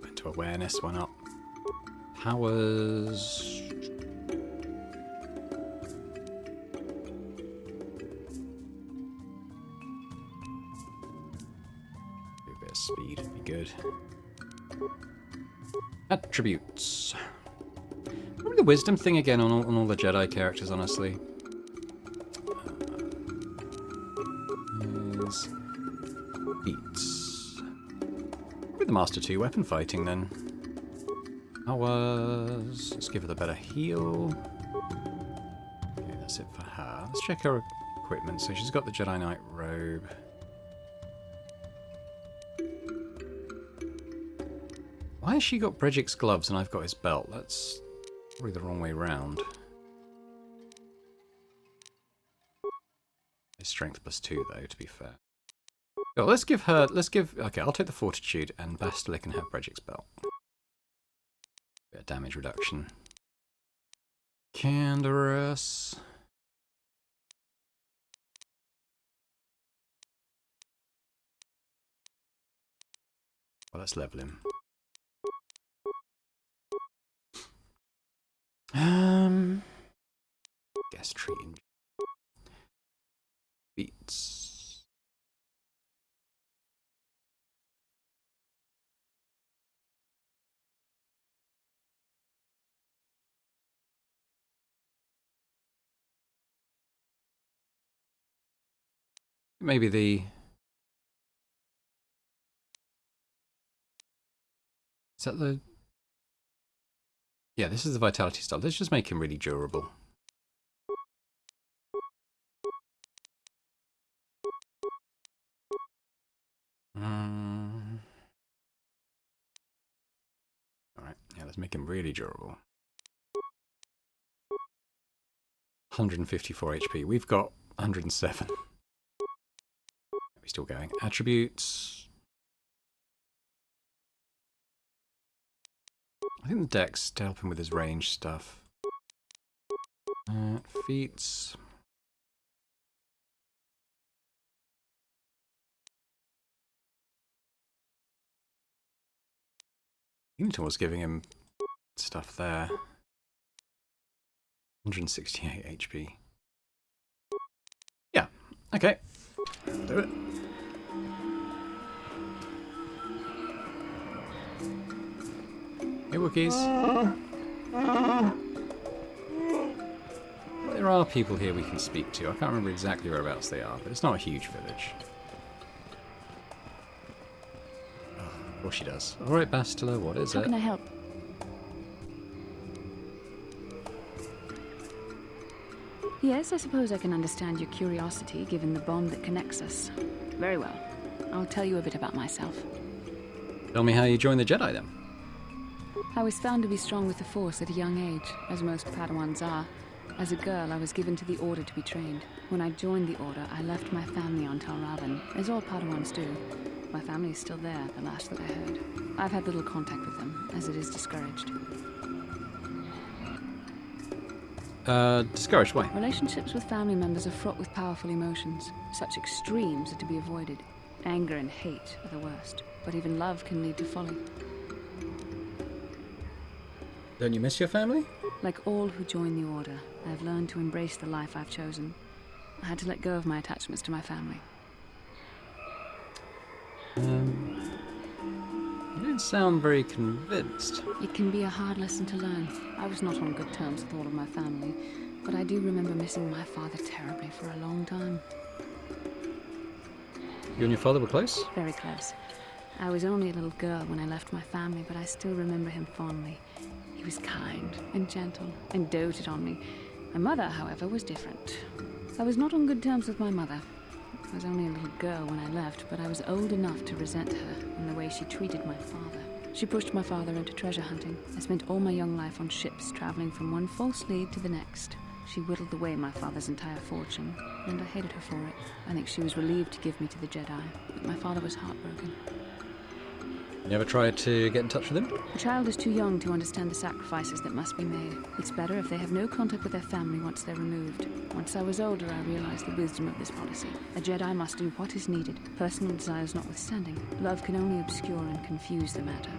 [SPEAKER 1] Went to awareness, went up. Powers. A bit of speed would be good. Attributes. Probably the wisdom thing again on all the Jedi characters, honestly. Beats. Probably the Master 2 weapon fighting then. Powers. Let's give her the better heal. Okay, that's it for her. Let's check her equipment. So she's got the Jedi Knight robe. Why has she got Bredgic's gloves and I've got his belt? That's probably the wrong way round. His strength +2 though, to be fair. Oh, okay, I'll take the fortitude and Bastila can have Bredgic's belt. Bit of damage reduction. Canderous. Well, let's level him. Guess treating. Beats. Maybe the... Is that the... Yeah, this is the vitality stuff. Let's just make him really durable. Alright, yeah, let's make him really durable. 154 HP. We've got 107. We're still going. Attributes. I think the dex to help him with his range stuff. Feats. Unitor was giving him stuff there. 168 HP. Yeah, okay. Do it. Hey, Wookiees. There are people here we can speak to. I can't remember exactly whereabouts they are, but it's not a huge village. Oh, of course she does. Alright, Bastila, what is it?
[SPEAKER 11] How can I help? Yes, I suppose I can understand your curiosity, given the bond that connects us. Very well. I'll tell you a bit about myself.
[SPEAKER 1] Tell me how you joined the Jedi, then.
[SPEAKER 11] I was found to be strong with the Force at a young age, as most Padawans are. As a girl, I was given to the Order to be trained. When I joined the Order, I left my family on Tal Ravan, as all Padawans do. My family is still there, the last that I heard. I've had little contact with them, as it is discouraged.
[SPEAKER 1] Discouraged, why?
[SPEAKER 11] Relationships with family members are fraught with powerful emotions. Such extremes are to be avoided. Anger and hate are the worst, but even love can lead to folly.
[SPEAKER 1] Don't you miss your family?
[SPEAKER 11] Like all who join the Order, I've learned to embrace the life I've chosen. I had to let go of my attachments to my family.
[SPEAKER 1] You don't sound very convinced.
[SPEAKER 11] It can be a hard lesson to learn. I was not on good terms with all of my family, but I do remember missing my father terribly for a long time.
[SPEAKER 1] You and your father were close?
[SPEAKER 11] Very close. I was only a little girl when I left my family, but I still remember him fondly. He was kind and gentle and doted on me. My mother, however, was different. I was not on good terms with my mother. I was only a little girl when I left, but I was old enough to resent her and the way she treated my father. She pushed my father into treasure hunting. I spent all my young life on ships, traveling from one false lead to the next. She whittled away my father's entire fortune, and I hated her for it. I think she was relieved to give me to the Jedi, but my father was heartbroken.
[SPEAKER 1] You ever tried to get in touch with him?
[SPEAKER 11] A child is too young to understand the sacrifices that must be made. It's better if they have no contact with their family once they're removed. Once I was older, I realized the wisdom of this policy. A Jedi must do what is needed, personal desires notwithstanding. Love can only obscure and confuse the matter.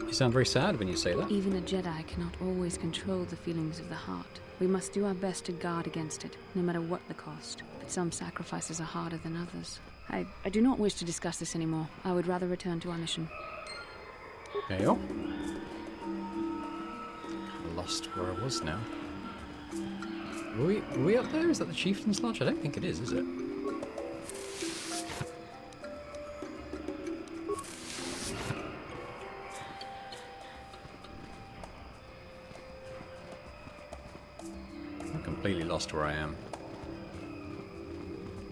[SPEAKER 1] You sound very sad when you say that.
[SPEAKER 11] Even a Jedi cannot always control the feelings of the heart. We must do our best to guard against it, no matter what the cost. But some sacrifices are harder than others. I do not wish to discuss this anymore. I would rather return to our mission.
[SPEAKER 1] Okay, I lost where I was now. Were we up there? Is that the Chieftain's Lodge? I don't think it is it? I'm completely lost where I am.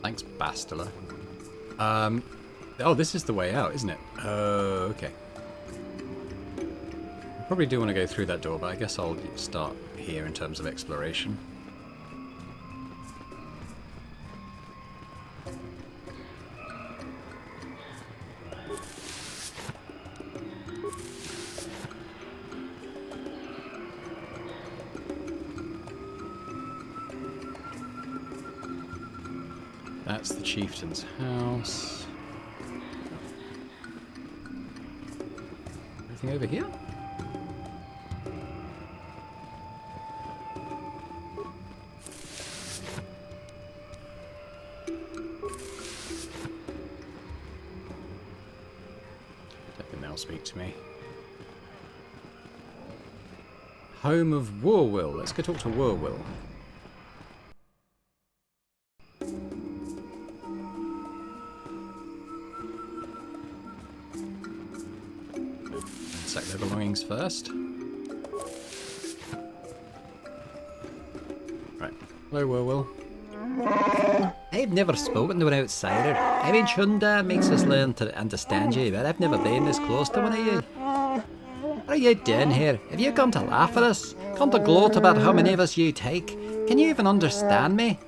[SPEAKER 1] Thanks, Bastila. Oh, this is the way out, isn't it? Okay. I probably do want to go through that door, but I guess I'll start here in terms of exploration. That's the Chieftain's house. Anything over here? Don't think they'll speak to me. Home of Warwill. Let's go talk to Warwill. Check their belongings first. Right. Hello, Warwill. I've never spoken to an outsider. I mean, Chunda makes us learn to understand you, but I've never been this close to one of you. What are you doing here? Have you come to laugh at us? Come to gloat about how many of us you take? Can you even understand me?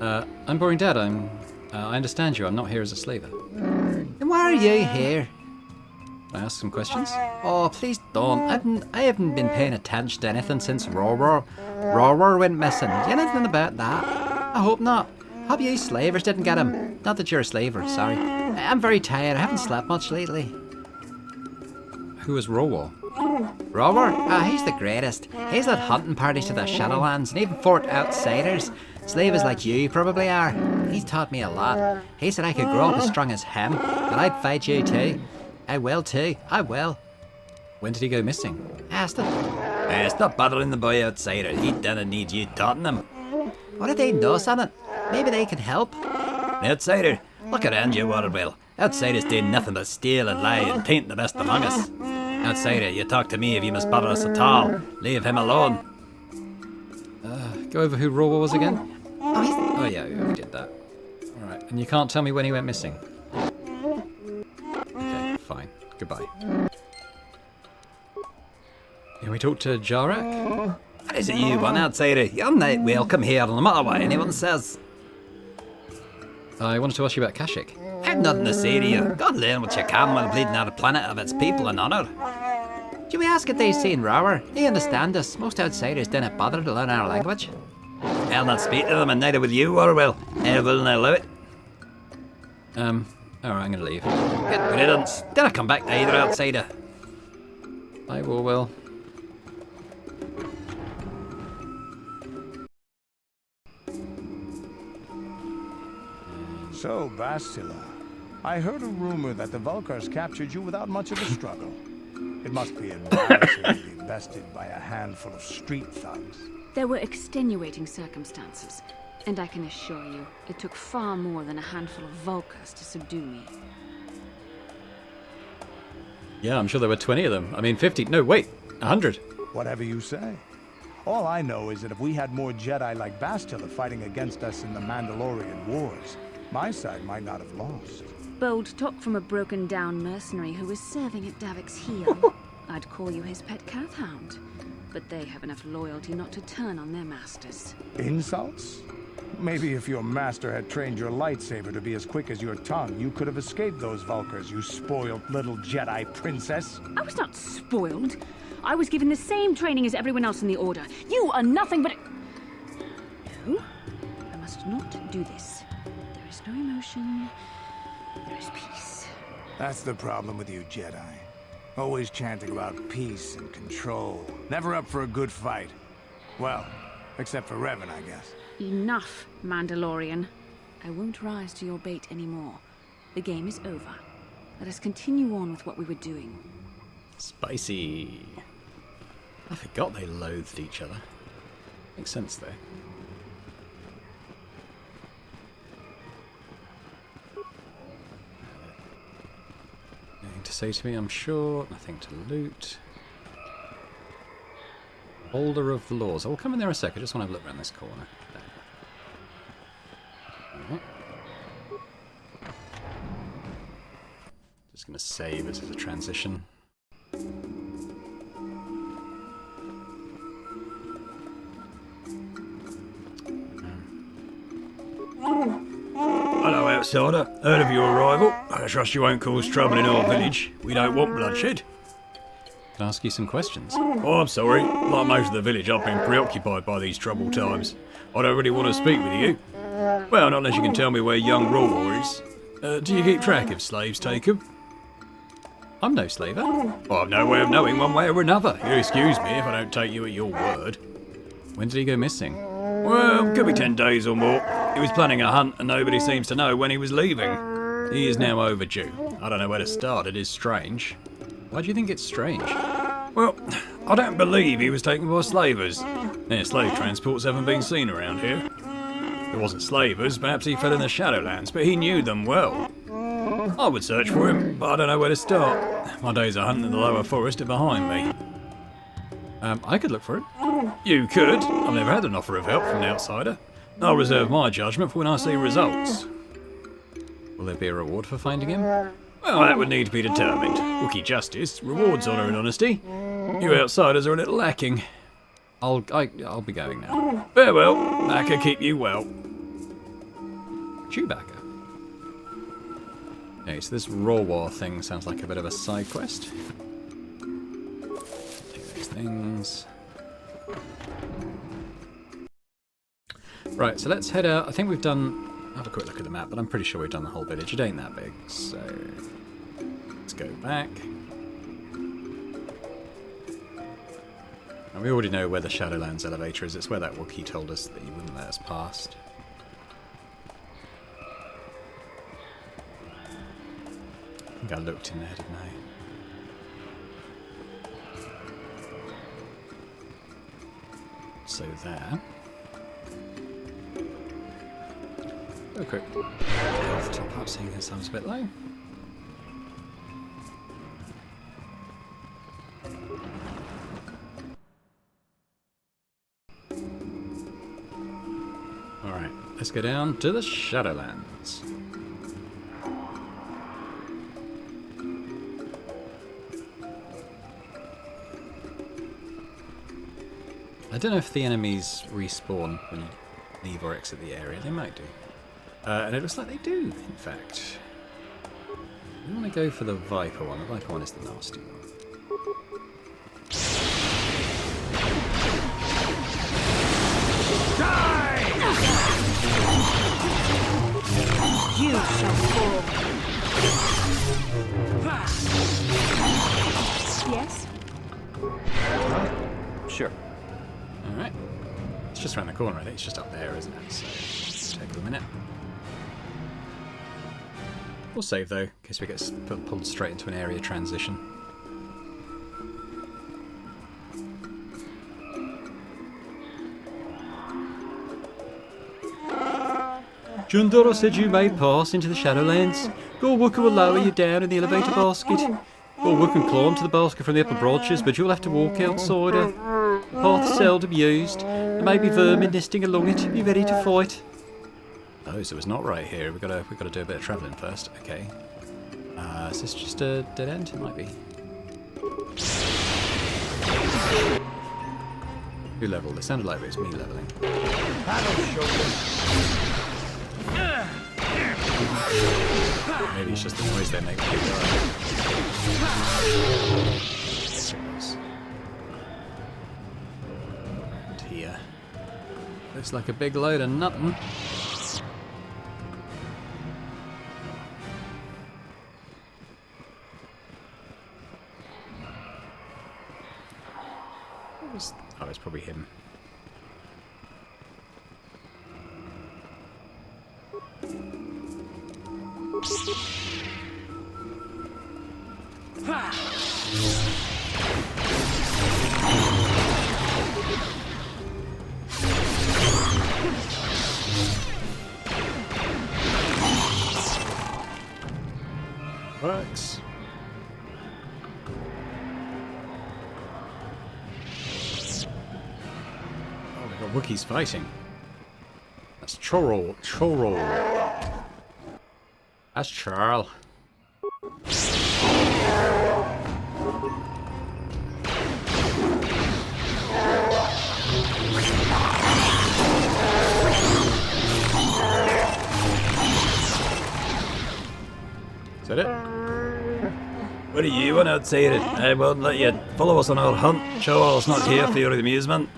[SPEAKER 1] I'm Boring Dad. I understand you. I'm not here as a slaver. Then why are you here? Can I ask some questions? Oh, please don't. I haven't been paying attention to anything since Rower went missing. Do you know anything about that? I hope not. Hope you slavers didn't get him. Not that you're a slaver, sorry. I'm very tired. I haven't slept much lately. Who is Rower? Rower? He's the greatest. He's led hunting parties to the Shadowlands and even fought outsiders. Slavers like you probably are. He's taught me a lot. He said I could grow up as strong as him, and I'd fight you too. I will too, I will. When did he go missing? Stop bothering the boy outsider. He doesn't need you taunting him. What do they know, son? Maybe they can help. Outsider, look around you, Waterwell. Outsiders do nothing but steal and lie and taint the best among us. Outsider, you talk to me if you must bother us at all. Leave him alone. Go over who Raw was again? Oh yeah, we did that. Alright, and you can't tell me when he went missing? Okay, fine. Goodbye. Can we talk to Jarak? What is it you want, outsider? You're not welcome here, no matter what anyone says. I wanted to ask you about Kashyyyk. I've nothing to say to you. God learn what you can while bleeding out a planet of its people in honour. Do we ask if they've seen Rower? They understand us. Most outsiders don't bother to learn our language. I'll not speak to them, and neither will you, Orwell. I will not allow it. Alright, I'm gonna leave. Good riddance. Don't come back to either outsider. Bye, Orwell.
[SPEAKER 12] So, Bastila, I heard a rumor that the Vulkars captured you without much of a struggle. It must be embarrassing to be bested by a handful of street thugs.
[SPEAKER 11] There were extenuating circumstances, and I can assure you, it took far more than a handful of Vulkars to subdue me.
[SPEAKER 1] Yeah, I'm sure there were 20 of them. I mean, 50. No, wait, 100.
[SPEAKER 12] Whatever you say. All I know is that if we had more Jedi like Bastila fighting against us in the Mandalorian Wars, my side might not have lost.
[SPEAKER 11] Bold talk from a broken-down mercenary who was serving at Davik's heel. I'd call you his pet Carth Hound, but they have enough loyalty not to turn on their masters.
[SPEAKER 12] Insults? Maybe if your master had trained your lightsaber to be as quick as your tongue, you could have escaped those Vulkars, you spoiled little Jedi princess.
[SPEAKER 11] I was not spoiled. I was given the same training as everyone else in the Order. You are nothing but... No, I must not do this. There is no emotion. There is peace.
[SPEAKER 12] That's the problem with you Jedi. Always chanting about peace and control. Never up for a good fight. Well, except for Revan, I guess.
[SPEAKER 11] Enough, Mandalorian. I won't rise to your bait anymore. The game is over. Let us continue on with what we were doing.
[SPEAKER 1] Spicy. I forgot they loathed each other. Makes sense, though. Nothing to say to me, I'm sure. Nothing to loot. Boulder of the Laws. I'll come in there in a sec. I just want to have a look around this corner. Alright. Just going to save it as a transition.
[SPEAKER 6] Hello, outsider. Heard of your arrival. I trust you won't cause trouble in our village. We don't want bloodshed.
[SPEAKER 1] Can I ask you some questions?
[SPEAKER 6] Oh, I'm sorry. Like most of the village, I've been preoccupied by these troubled times. I don't really want to speak with you. Well, not unless you can tell me where young Rawar is. Do you keep track of slaves taken?
[SPEAKER 1] I'm no slaver.
[SPEAKER 6] Well, I've no way of knowing one way or another. You excuse me if I don't take you at your word.
[SPEAKER 1] When did he go missing?
[SPEAKER 6] Well, could be 10 days or more. He was planning a hunt and nobody seems to know when he was leaving. He is now overdue. I don't know where to start. It is strange.
[SPEAKER 1] Why do you think it's strange?
[SPEAKER 6] Well, I don't believe he was taken by slavers. Their slave transports haven't been seen around here. If it wasn't slavers, perhaps he fell in the Shadowlands, but he knew them well. I would search for him, but I don't know where to start. My days of hunting in the lower forest are behind me.
[SPEAKER 1] I could look for him.
[SPEAKER 6] You could. I've never had an offer of help from an outsider. I'll reserve my judgment for when I see results.
[SPEAKER 1] Will there be a reward for finding him?
[SPEAKER 6] Well, that would need to be determined. Wookiee justice rewards honour and honesty. You outsiders are a little lacking.
[SPEAKER 1] I'll be going now.
[SPEAKER 6] Farewell. Bacca keep you well.
[SPEAKER 1] Chewbacca. Okay, so this Rawar thing sounds like a bit of a side quest. Take these things. Right, so let's head out. I think we've done... Have a quick look at the map, but I'm pretty sure we've done the whole village. It ain't that big, so... Let's go back. And we already know where the Shadowlands elevator is. It's where that Wookiee told us that he wouldn't let us past. think I looked in there, didn't I? So there. Okay. Health top up, seeing as I was a bit low. Alright, let's go down to the Shadowlands. I don't know if the enemies respawn when you leave or exit the area. They might do. And it looks like they do, in fact. We want to go for the Viper one. The Viper one is the nasty one.
[SPEAKER 2] Die!
[SPEAKER 13] You shall fall. Yes?
[SPEAKER 10] Sure.
[SPEAKER 1] Alright. It's just around the corner, I think. It's just up there, isn't it? So, take a minute. We'll save, though, in case we get pulled straight into an area transition. Jundoro said you may pass into the Shadowlands. Your Wookiee will lower you down in the elevator basket. Your Wookiee can climb to the basket from the upper branches, but you'll have to walk outside her. The path is seldom used. There may be vermin nesting along it. Be ready to fight. Oh, so it's not right here. We've got to do a bit of travelling first. Okay. Is this just a dead end? It might be. Who leveled? It sounded like it was me leveling. Maybe it's just the noise they make when they die. And here. Looks like a big load of nothing. Oh, it's probably him. Works. Oh, we've got Wookiees fighting. That's Choro. That's Charl. Is that it? What do you want outside it? I won't let you follow us on our hunt. Charl's not here for your amusement.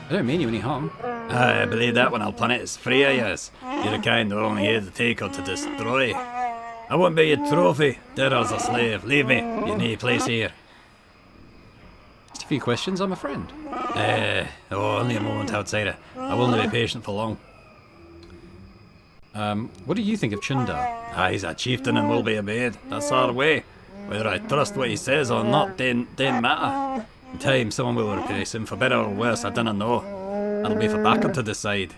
[SPEAKER 1] I don't mean you any harm. I believe that when I'll planet is free of yours. You're the kind who are only here to take or to destroy. I won't be your trophy, dead as a slave. Leave me, you need a place here. Just a few questions, I'm a friend. Only a moment, outsider. I will not be patient for long. What do you think of Chundar? He's a chieftain and will be obeyed. That's our way. Whether I trust what he says or not, don't matter. In time, someone will replace him, for better or worse, I don't know. That'll be for Baka to decide.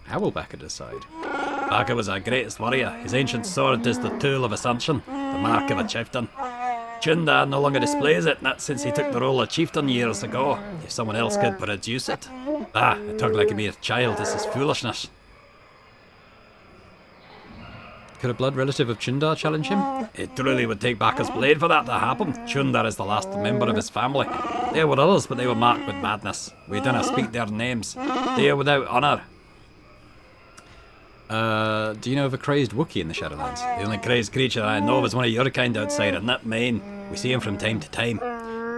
[SPEAKER 1] How will Baka decide? Baka was our greatest warrior. His ancient sword is the tool of ascension, the mark of a chieftain. Chundar no longer displays it, not since he took the role of chieftain years ago. If someone else could produce it. I talk like a mere child, this is foolishness. Could a blood relative of Chundar challenge him? It truly would take Baka's blade for that to happen. Chundar is the last member of his family. There were others, but they were marked with madness. We do not speak their names. They are without honour. Do you know of a crazed Wookiee in the Shadowlands? The only crazed creature I know is one of your kind outside, and not mine. We see him from time to time.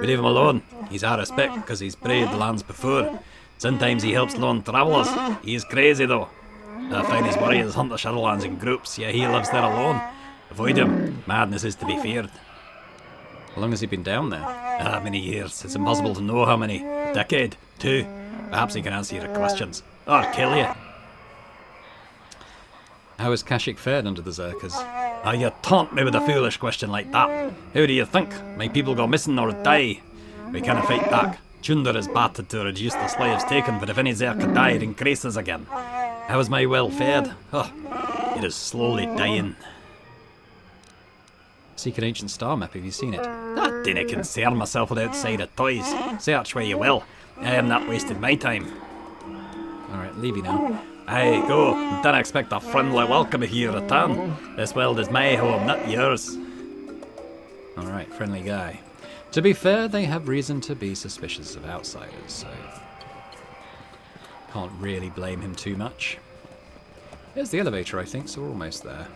[SPEAKER 1] We leave him alone. He's our respect because he's braved the lands before. Sometimes he helps lone travellers. He is crazy though. I find his warriors hunt the Shadowlands in groups, yet he lives there alone. Avoid him. Madness is to be feared. How long has he been down there? Many years. It's impossible to know how many. A decade? 2. Perhaps he can answer your questions. Or kill you. How has Kashyyyk fared under the Zerkers? You taunt me with a foolish question like that. Who do you think? My people go missing or die? We can't fight back. Chunder is battered to reduce the slaves taken, but if any Zerka die, it increases again. How is my well fared? Oh, it is slowly dying. Seek an ancient star map, have you seen it? That didn't concern myself with outside of toys. Search where you will. I am not wasting my time. Alright, leave you now. Aye, go. Don't expect a friendly welcome if you return. This world is my home, not yours. Alright, friendly guy. To be fair, they have reason to be suspicious of outsiders, so can't really blame him too much. Here's the elevator, I think, so we're almost there.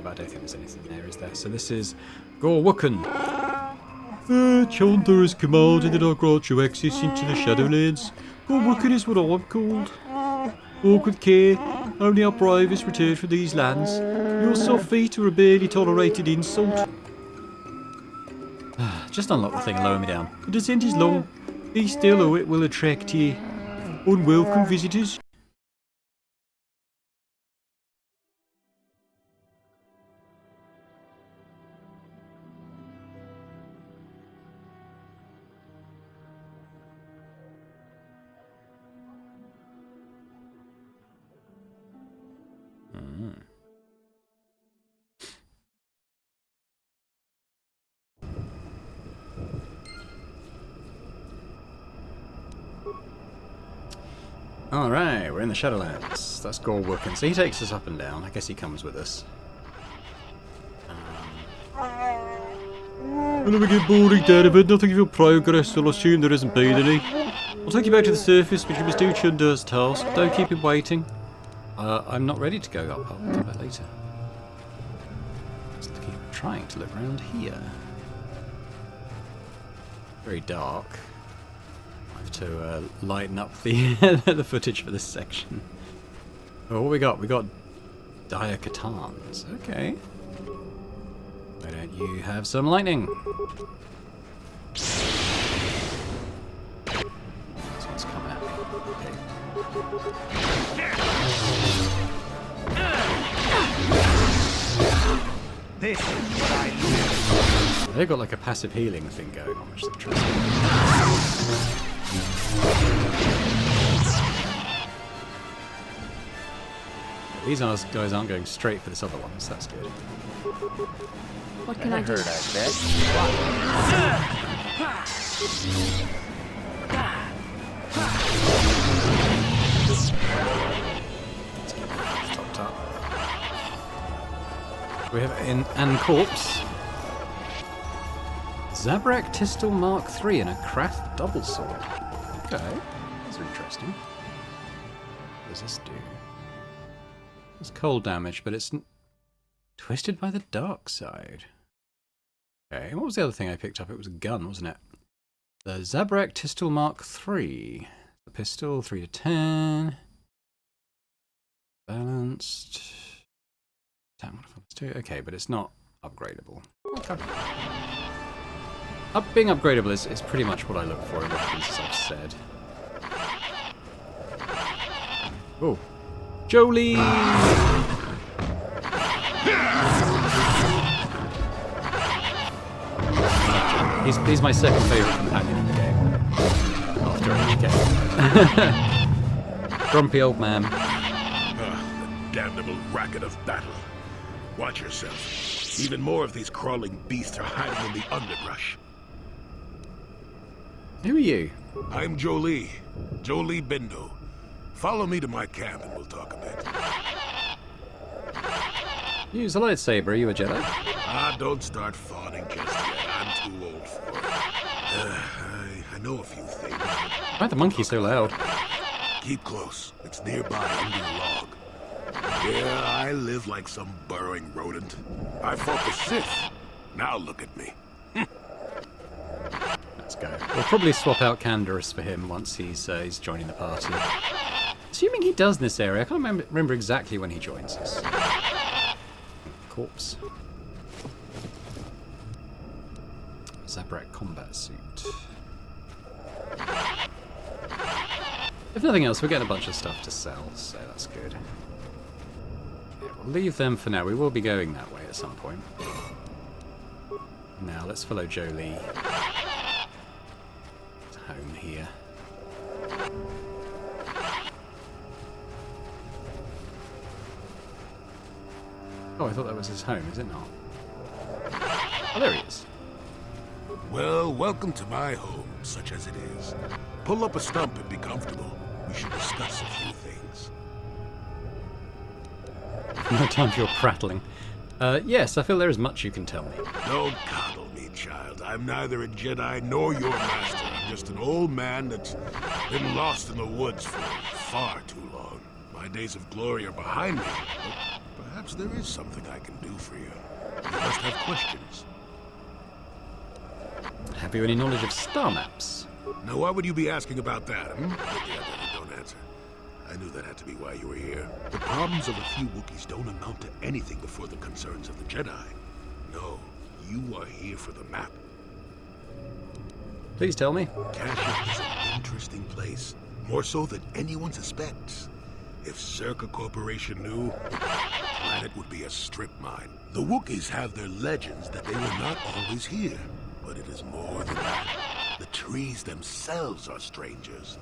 [SPEAKER 1] But I don't think there's anything there, is there? So this is Wookiees. Chunder has commanded that I grant you access into the Shadowlands. Wookiees is what I'm called. Walk with care. Only our bravest return from these lands. Your soft feet are a barely tolerated insult. Just unlock the thing and lower me down. The descent is long. Be still or it will attract you. Unwelcome visitors. Alright, we're in the Shadowlands. That's Wookiees. So he takes us up and down. I guess he comes with us. Whenever we get boring down a bit, nothing of your progress, so I'll assume there hasn't been any. I'll take you back to the surface, but you must do Chunder's task. Don't keep him waiting. I'm not ready to go up. I'll do that later. Just keep trying to look around here. Very dark. To lighten up the the footage for this section. Oh, what we got? We got dire katans. Okay. Why don't you have some lightning? This one's coming at me. Okay. This is what I do. They've got like a passive healing thing going on, which is interesting. These guys aren't going straight for this other one, so that's good.
[SPEAKER 11] What can I do?
[SPEAKER 10] I bet.
[SPEAKER 1] Top. We have an corpse. Zabrak Tistel Mark III and a Carth double sword. Okay, that's interesting. What does this do? It's cold damage, but it's twisted by the dark side. Okay, what was the other thing I picked up? It was a gun, wasn't it? The Zabrak Tistel Mark III. The pistol, 3 to 10. Balanced. Attack modifiers 2. Okay, but it's not upgradable. Okay. Being upgradable is pretty much what I look for in weapons, as I've said. Oh. Jolie! He's my second favourite companion in the game. After HK. Grumpy old man.
[SPEAKER 14] The damnable racket of battle. Watch yourself. Even more of these crawling beasts are hiding in the underbrush.
[SPEAKER 1] Who are you?
[SPEAKER 14] I'm Jolie. Jolie Bindo. Follow me to my camp and we'll talk a bit.
[SPEAKER 1] Use a lightsaber, are you a Jedi?
[SPEAKER 14] Don't start fawning just yet. I'm too old for it. I know a few things.
[SPEAKER 1] Why are the monkeys so loud?
[SPEAKER 14] Keep close. It's nearby under a log. Yeah, I live like some burrowing rodent. I fought the Sith. Now look at me.
[SPEAKER 1] Let's go. We'll probably swap out Canderous for him once he's joining the party. Assuming he does in this area. I can't remember exactly when he joins us. Corpse. Zabrak combat suit. If nothing else, we're getting a bunch of stuff to sell, so that's good. Okay, we'll leave them for now. We will be going that way at some point. Now, let's follow Jolie. It's home here. Oh, I thought that was his home, is it not? Oh, there he is.
[SPEAKER 14] Well, welcome to my home, such as it is. Pull up a stump and be comfortable. We should discuss a few things.
[SPEAKER 1] No time for your prattling. Yes, I feel there is much you can tell me.
[SPEAKER 14] Don't coddle me, child. I'm neither a Jedi nor your master. I'm just an old man that's been lost in the woods for far too long. My days of glory are behind me, but perhaps there is something I can do for you. You must have questions.
[SPEAKER 1] Have you any knowledge of star maps?
[SPEAKER 14] Now, why would you be asking about that, Yeah, don't answer. I knew that had to be why you were here. The problems of a few Wookiees don't amount to anything before the concerns of the Jedi. No, you are here for the map.
[SPEAKER 1] Please tell me.
[SPEAKER 14] Kashyyyk is an interesting place, more so than anyone suspects. If Zerka Corporation knew, the planet would be a strip mine. The Wookiees have their legends that they were not always here, but it is more than that. The trees themselves are strangers.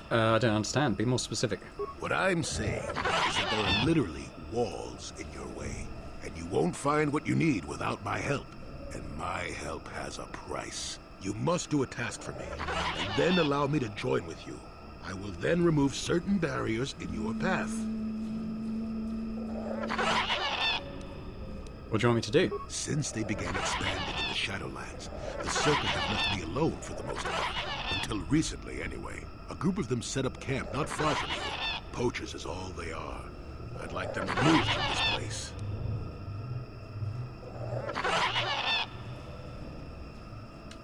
[SPEAKER 1] I don't understand. Be more specific.
[SPEAKER 14] What I'm saying is that there are literally walls in your way, and you won't find what you need without my help. And my help has a price. You must do a task for me, and then allow me to join with you. I will then remove certain barriers in your path.
[SPEAKER 1] What do you want me to do?
[SPEAKER 14] Since they began expanding in the Shadowlands, the Circuit have left me alone for the most part. Until recently, anyway. A group of them set up camp not far from here. Poachers is all they are. I'd like them removed from this place.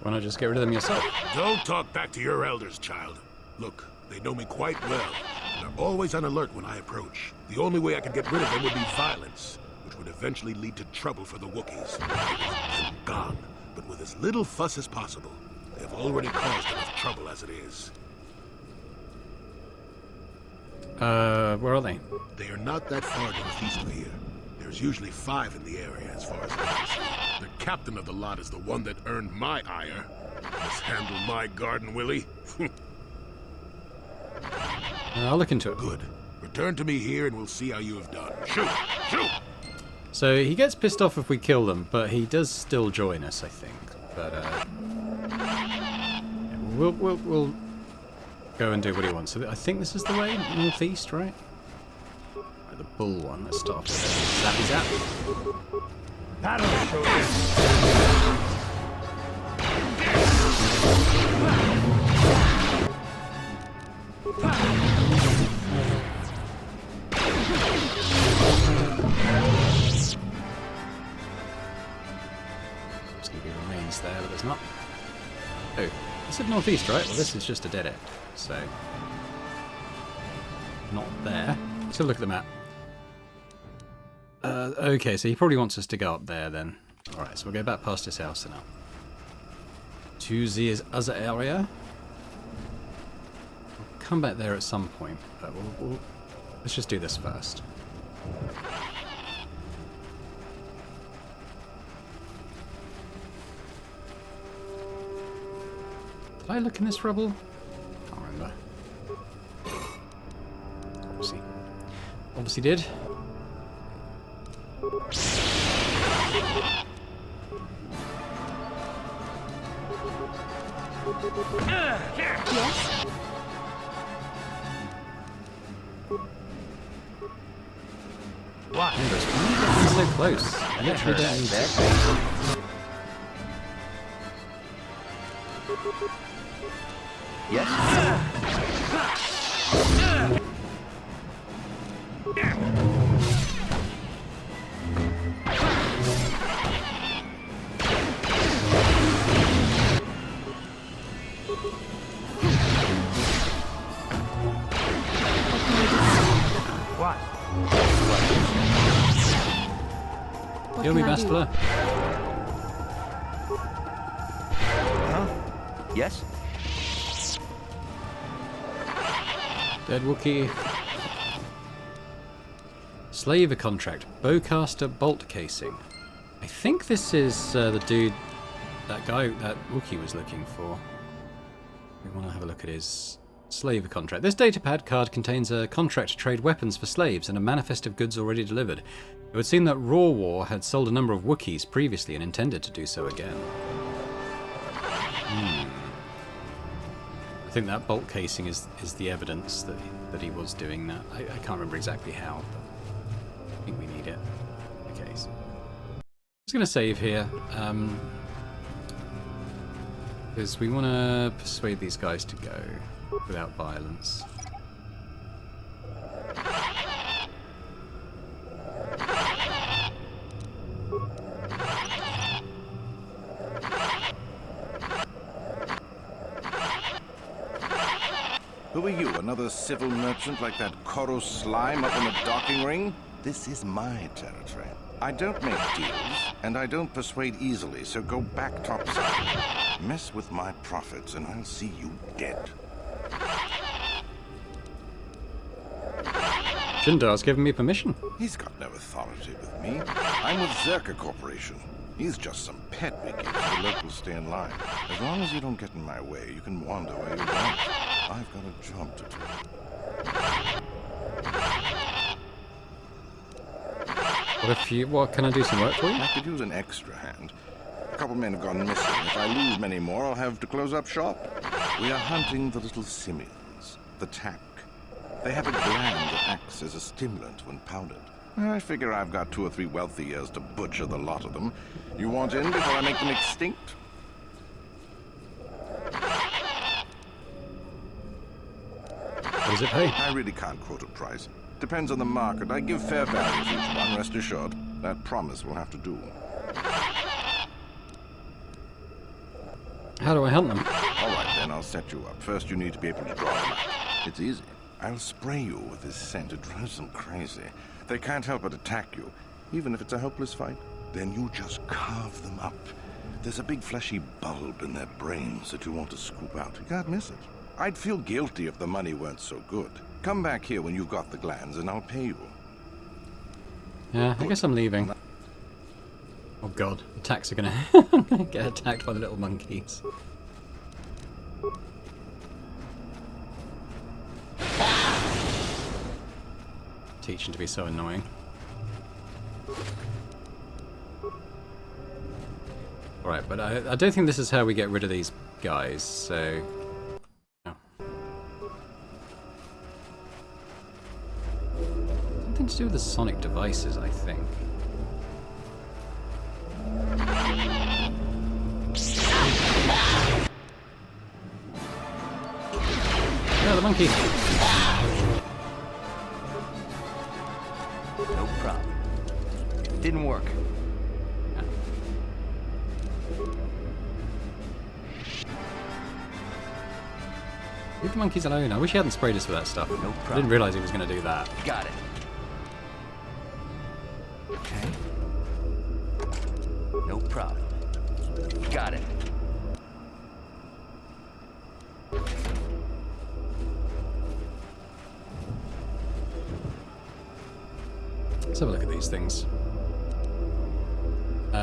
[SPEAKER 1] Why not just get rid of them yourself?
[SPEAKER 14] Don't talk back to your elders, child. Look, they know me quite well, and are always on alert when I approach. The only way I could get rid of them would be violence, which would eventually lead to trouble for the Wookiees. I want them gone, but with as little fuss as possible. They have already caused enough trouble as it is.
[SPEAKER 1] Where are they?
[SPEAKER 14] They are not that far northeast of here. There's usually 5 in the area, as far as I can see. The captain of the lot is the one that earned my ire. Mishandle my garden, Willie.
[SPEAKER 1] I'll look into it.
[SPEAKER 14] Good. Return to me here and we'll see how you have done. Shoot! Shoot!
[SPEAKER 1] So he gets pissed off if we kill them, but he does still join us, I think. But yeah, we'll go and do what he wants. So I think this is the way northeast, right? The bull one. Let's start with it. Zappy zap.
[SPEAKER 12] Battle show.
[SPEAKER 1] Remains there, but there's not. Oh, you said northeast, right? Well, this is just a dead end, so not there. Let's have a look at the map. Okay, so he probably wants us to go up there then. Alright, so we'll go back past his house and up to the other area. We'll come back there at some point, but let's just do this first. Did I look in this rubble? Can't remember. Obviously did.
[SPEAKER 13] Yes?
[SPEAKER 1] What? It's so close. I literally don't need to. Kill me, Bastila.
[SPEAKER 10] Yes?
[SPEAKER 1] Dead Wookiee. Slaver contract. Bowcaster bolt casing. I think this is the dude, that guy, that Wookiee was looking for. We want to have a look at his slaver contract. This datapad card contains a contract to trade weapons for slaves and a manifest of goods already delivered. It would seem that Raw War had sold a number of Wookiees previously and intended to do so again. I think that bolt casing is the evidence that he was doing that. I can't remember exactly how, but I think we need it. Okay, so I'm just going to save here. Because we want to persuade these guys to go without violence.
[SPEAKER 15] Who are you, another civil merchant like that Kotor slime up in the docking ring? This is my territory. I don't make deals, and I don't persuade easily, so go back topside. Mess with my profits, and I'll see you dead.
[SPEAKER 1] Jindar's given me permission.
[SPEAKER 15] He's got no authority with me. I'm with Zerka Corporation. He's just some pet we give so the locals stay in line. As long as you don't get in my way, you can wander where you want. I've got a job to do.
[SPEAKER 1] What can I do some work for you?
[SPEAKER 15] I could use an extra hand. A couple men have gone missing. If I lose many more, I'll have to close up shop. We are hunting the little simians, the tack. They have a gland that acts as a stimulant when powdered. I figure I've got 2 or 3 wealthy years to butcher the lot of them. You want in before I make them extinct?
[SPEAKER 1] What does it pay?
[SPEAKER 15] I really can't quote a price. Depends on the market. I give fair value for each one, rest assured. That promise will have to do.
[SPEAKER 1] How do I hunt them?
[SPEAKER 15] All right, then, I'll set you up. First, you need to be able to draw them out. It's easy. I'll spray you with this scent. It drives them crazy. They can't help but attack you, even if it's a hopeless fight. Then you just carve them up. There's a big fleshy bulb in their brains that you want to scoop out. You can't miss it. I'd feel guilty if the money weren't so good. Come back here when you've got the glands, and I'll pay you.
[SPEAKER 1] Yeah, I guess I'm leaving. Oh god, the attacks are gonna get attacked by the little monkeys. Teaching to be so annoying. Alright, but I don't think this is how we get rid of these guys, so... No. Something to do with the sonic devices, I think. Oh, the monkey!
[SPEAKER 10] No problem. Didn't work.
[SPEAKER 1] Leave the monkeys alone. I wish he hadn't sprayed us with that stuff.
[SPEAKER 10] No problem.
[SPEAKER 1] I didn't realise he was going to do that.
[SPEAKER 10] Got it. Okay. No problem. Got it.
[SPEAKER 1] Let's have a look at these things.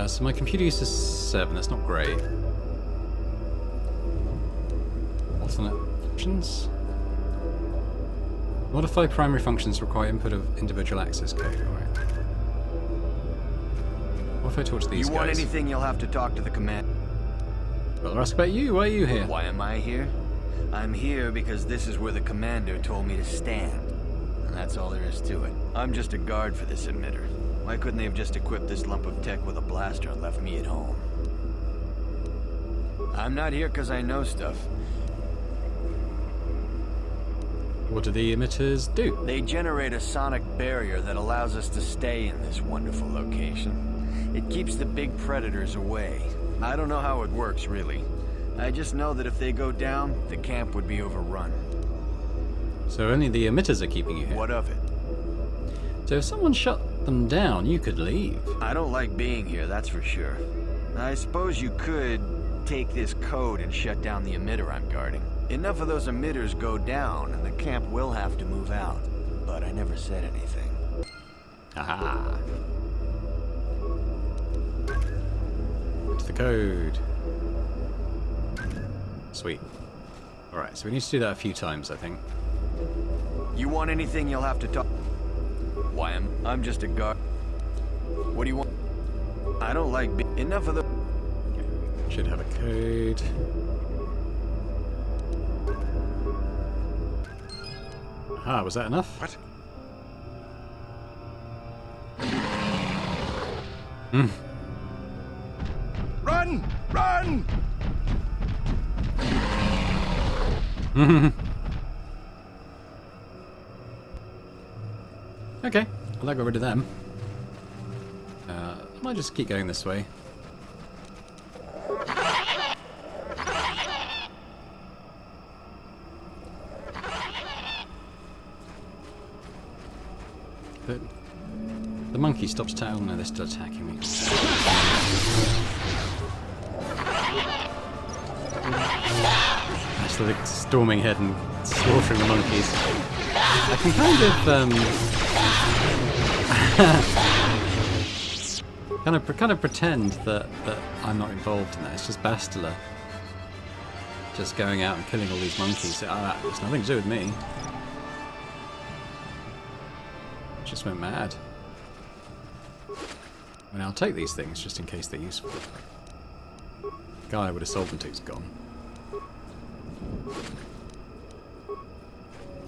[SPEAKER 1] So my computer use is 7. That's not great. Alternate functions. Modify primary functions require input of individual access code. Alright. What if I talk to these guys?
[SPEAKER 10] You want anything, you'll have to talk to the command.
[SPEAKER 1] Well, I'll ask about you. Why are you here?
[SPEAKER 10] Why am I here? I'm here because this is where the commander told me to stand. And that's all there is to it. I'm just a guard for this emitter. Why couldn't they have just equipped this lump of tech with a blaster and left me at home? I'm not here because I know stuff.
[SPEAKER 1] What do the emitters do?
[SPEAKER 10] They generate a sonic barrier that allows us to stay in this wonderful location. It keeps the big predators away. I don't know how it works, really. I just know that if they go down, the camp would be overrun.
[SPEAKER 1] So only the emitters are keeping you here?
[SPEAKER 10] What of it?
[SPEAKER 1] So if someone shut them down, you could leave.
[SPEAKER 10] I don't like being here, that's for sure. I suppose you could
[SPEAKER 16] take this code and shut down the emitter I'm guarding. Enough of those emitters go down, and the camp will have to move out. But I never said anything.
[SPEAKER 1] Aha. It's the code. Sweet. Alright, so we need to do that a few times, I think.
[SPEAKER 16] You want anything, you'll have to talk. Why, I'm just a guard. What do you want? I don't like enough of the...
[SPEAKER 1] Should have a code. Ah, was that enough?
[SPEAKER 15] What?
[SPEAKER 1] Hmm.
[SPEAKER 15] Run! Run!
[SPEAKER 1] Okay, well that got rid of them. I might just keep going this way. But the monkey stops attacking. Oh no, they're still attacking me. Actually, they're storming ahead and slaughtering the monkeys. I can kind of pretend that I'm not involved in that. It's just Bastila just going out and killing all these monkeys. It's nothing to do with me. Just went mad. I mean, I'll take these things just in case they're useful. The guy I would have sold them to is gone.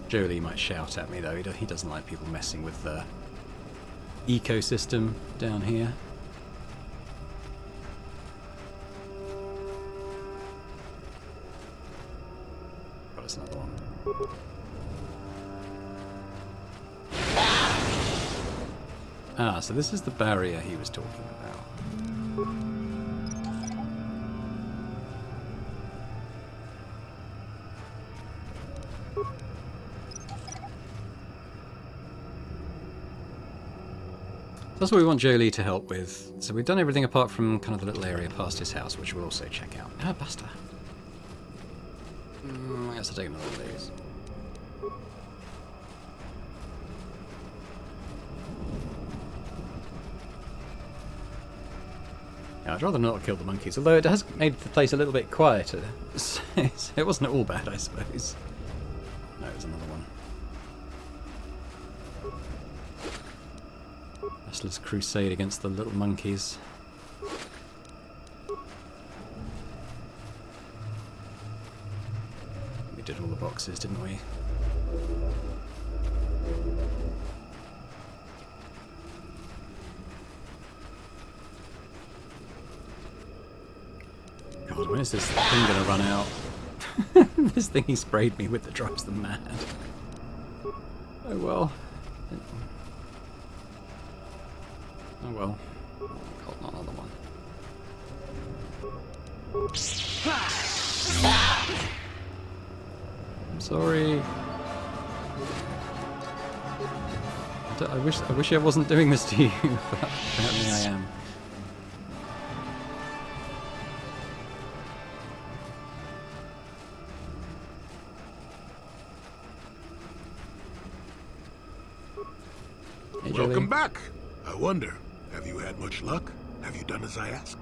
[SPEAKER 1] Jolie might shout at me though. He doesn't like people messing with the ecosystem down here. Oh, there's another one. Ah, so this is the barrier he was talking about. That's what we want Jolie to help with. So we've done everything apart from kind of the little area past his house, which we'll also check out. Ah, Buster. I guess I'll take another one of these. Yeah, I'd rather not have killed the monkeys, although it has made the place a little bit quieter. So it wasn't all bad, I suppose. No, there's another one. Restless crusade against the little monkeys. We did all the boxes, didn't we? God, when is this thing gonna run out? This thing he sprayed me with that drives them mad. Oh well. Oh well. Got another one. I'm sorry. I wish I wasn't doing this to you, but apparently I am. Hey,
[SPEAKER 14] welcome back. I wonder, have you had much luck? Have you done as I asked?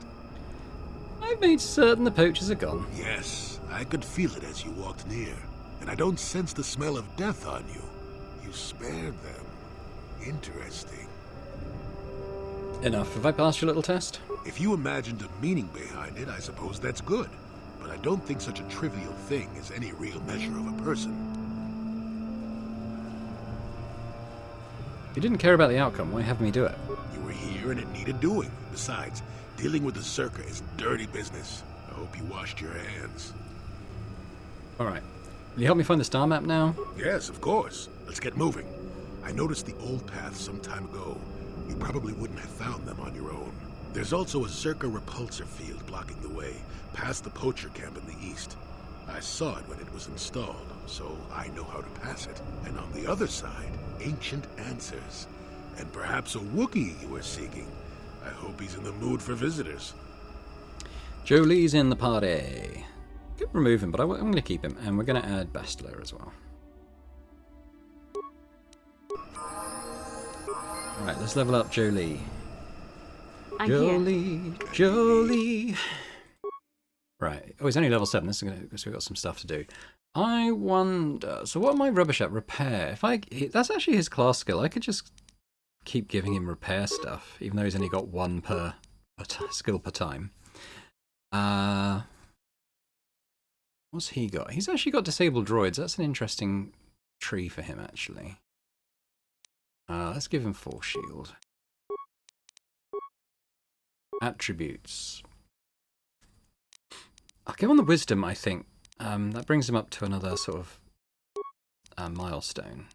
[SPEAKER 1] I've made certain the poachers are gone.
[SPEAKER 14] Yes, I could feel it as you walked near, and I don't sense the smell of death on you. You spared them. Interesting.
[SPEAKER 1] Enough. Have I passed your little test?
[SPEAKER 14] If you imagined a meaning behind it, I suppose that's good. But I don't think such a trivial thing is any real measure of a person.
[SPEAKER 1] If you didn't care about the outcome, why have me do it?
[SPEAKER 14] You were here and it needed doing. Besides, dealing with the Circa is dirty business. I hope you washed your hands.
[SPEAKER 1] Alright. Will you help me find the star map now?
[SPEAKER 14] Yes, of course. Let's get moving. I noticed the old path some time ago. You probably wouldn't have found them on your own. There's also a Circa repulsor field blocking the way, past the poacher camp in the east. I saw it when it was installed, so I know how to pass it. And on the other side, ancient answers. And perhaps a Wookiee you were seeking. I hope he's in the mood for visitors.
[SPEAKER 1] Jolie's in the party. Could remove him, but I'm going to keep him, and we're going to add Bastila as well. Right, let's level up Jolie. Jolie. Right. Oh, he's only level 7. This is gonna, because we've got some stuff to do. I wonder. So, what am I rubbish at? Repair. That's actually his class skill. I could just keep giving him repair stuff, even though he's only got one per skill per time. What's he got? He's actually got disabled droids. That's an interesting tree for him, actually. Let's give him Force Shield. Attributes. I'll go on the Wisdom, I think. That brings him up to another sort of milestone.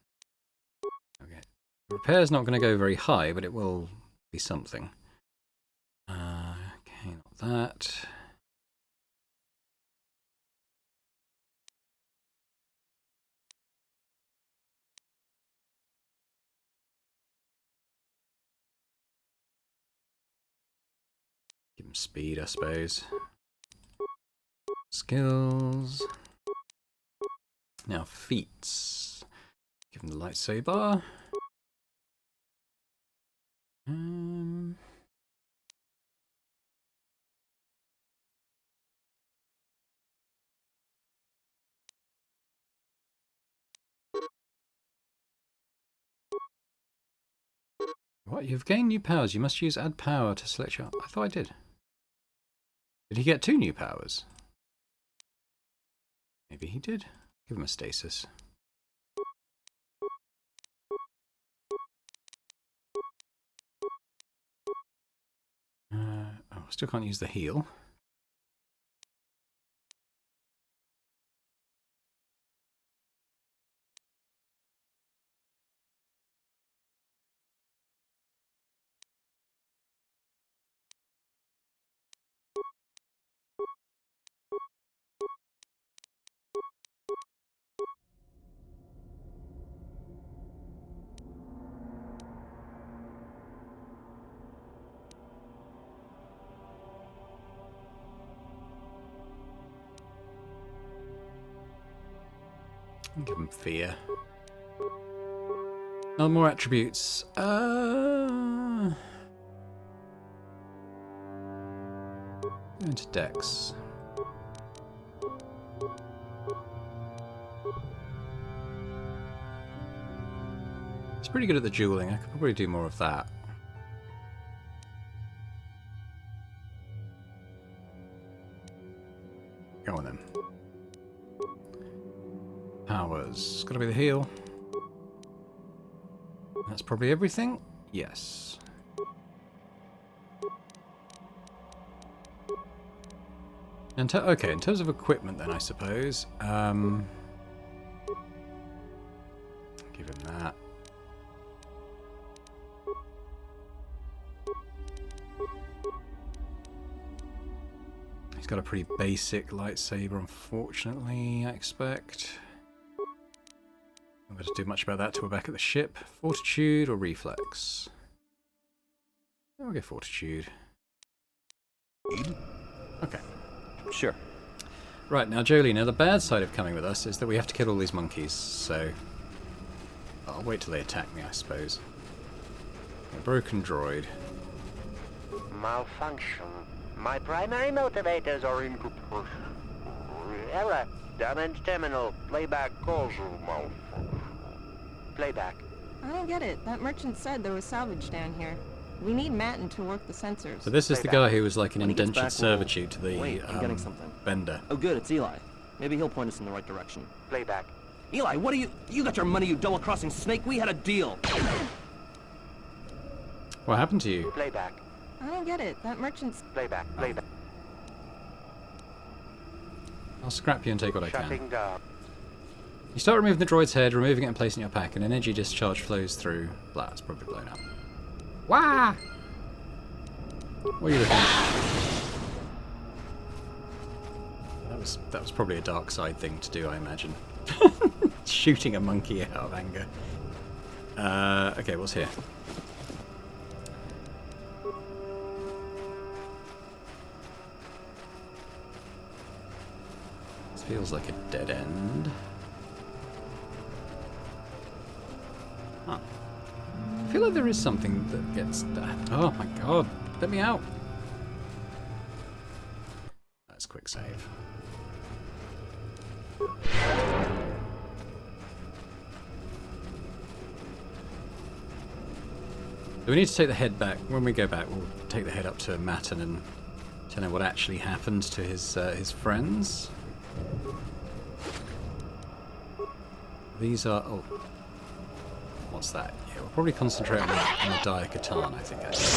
[SPEAKER 1] Okay. Repair's not going to go very high, but it will be something. Okay, not that. Give him speed, I suppose. Skills. Now feats. Give him the lightsaber. What? You've gained new powers. You must use add power to select your... I thought I did. Did he get 2 new powers? Maybe he did. Give him a stasis. Oh, still can't use the heal. Give him fear. No more attributes. Go into Dex. He's pretty good at the dueling. I could probably do more of that. Go on then. Powers. It's got to be the heal. That's probably everything. Yes. And okay, in terms of equipment, then I suppose. Give him that. He's got a pretty basic lightsaber, unfortunately. I expect. I'm not going to do much about that till we're back at the ship. Fortitude or reflex? I'll go fortitude. Okay.
[SPEAKER 17] Sure.
[SPEAKER 1] Right, now Jolie, now the bad side of coming with us is that we have to kill all these monkeys, so... I'll wait till they attack me, I suppose. A broken droid.
[SPEAKER 18] Malfunction. My primary motivators are in error. Damage terminal. Playback causal malfunction. Playback.
[SPEAKER 19] I don't get it. That merchant said there was salvage down here. We need Matin to work the sensors.
[SPEAKER 1] So this is the guy who was like an indentured servitude to the
[SPEAKER 17] Wait, I'm getting something.
[SPEAKER 1] vendor.
[SPEAKER 17] Oh good, it's Eli. Maybe he'll point us in the right direction.
[SPEAKER 18] Playback.
[SPEAKER 17] Eli, what are you... You got your money, you double-crossing snake. We had a deal.
[SPEAKER 1] What happened to you?
[SPEAKER 18] Playback.
[SPEAKER 19] I don't get it. That merchant's...
[SPEAKER 18] Playback. Playback.
[SPEAKER 1] I'll scrap you and take what I can.
[SPEAKER 18] Shutting down.
[SPEAKER 1] You start removing the droid's head, removing it and placing it in your pack, and energy discharge flows through. Blah, it's probably blown up. Wah! What are you looking at? That was probably a dark side thing to do, I imagine. Shooting a monkey out of anger. Okay, what's here? Feels like a dead end. Huh. I feel like there is something that gets that. Oh my god, let me out. That's quick save. So we need to take the head back. When we go back, we'll take the head up to Matten and tell him what actually happened to his friends. These are... oh. What's that? Yeah, we'll probably concentrate on the Daikatan, I think, actually.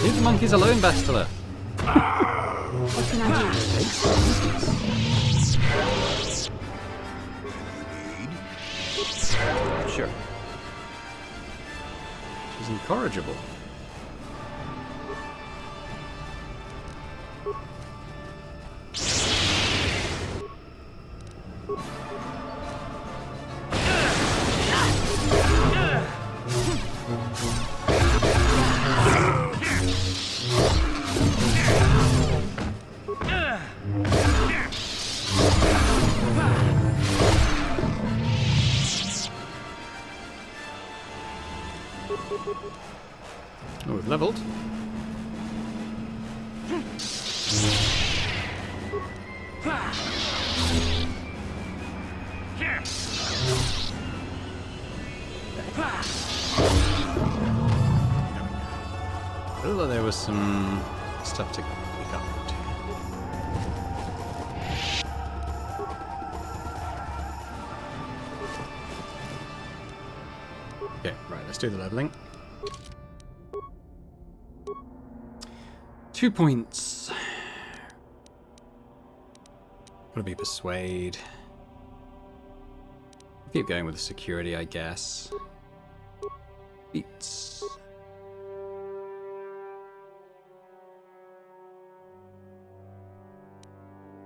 [SPEAKER 1] Leave the monkeys alone, Bastila.
[SPEAKER 11] What can I do?
[SPEAKER 1] Sure. She's incorrigible. Oh, we've leveled. Although there was some stuff to pick up. Okay, right, let's do the leveling. 2 points. Gotta be persuade. Keep going with the security, I guess. Beats.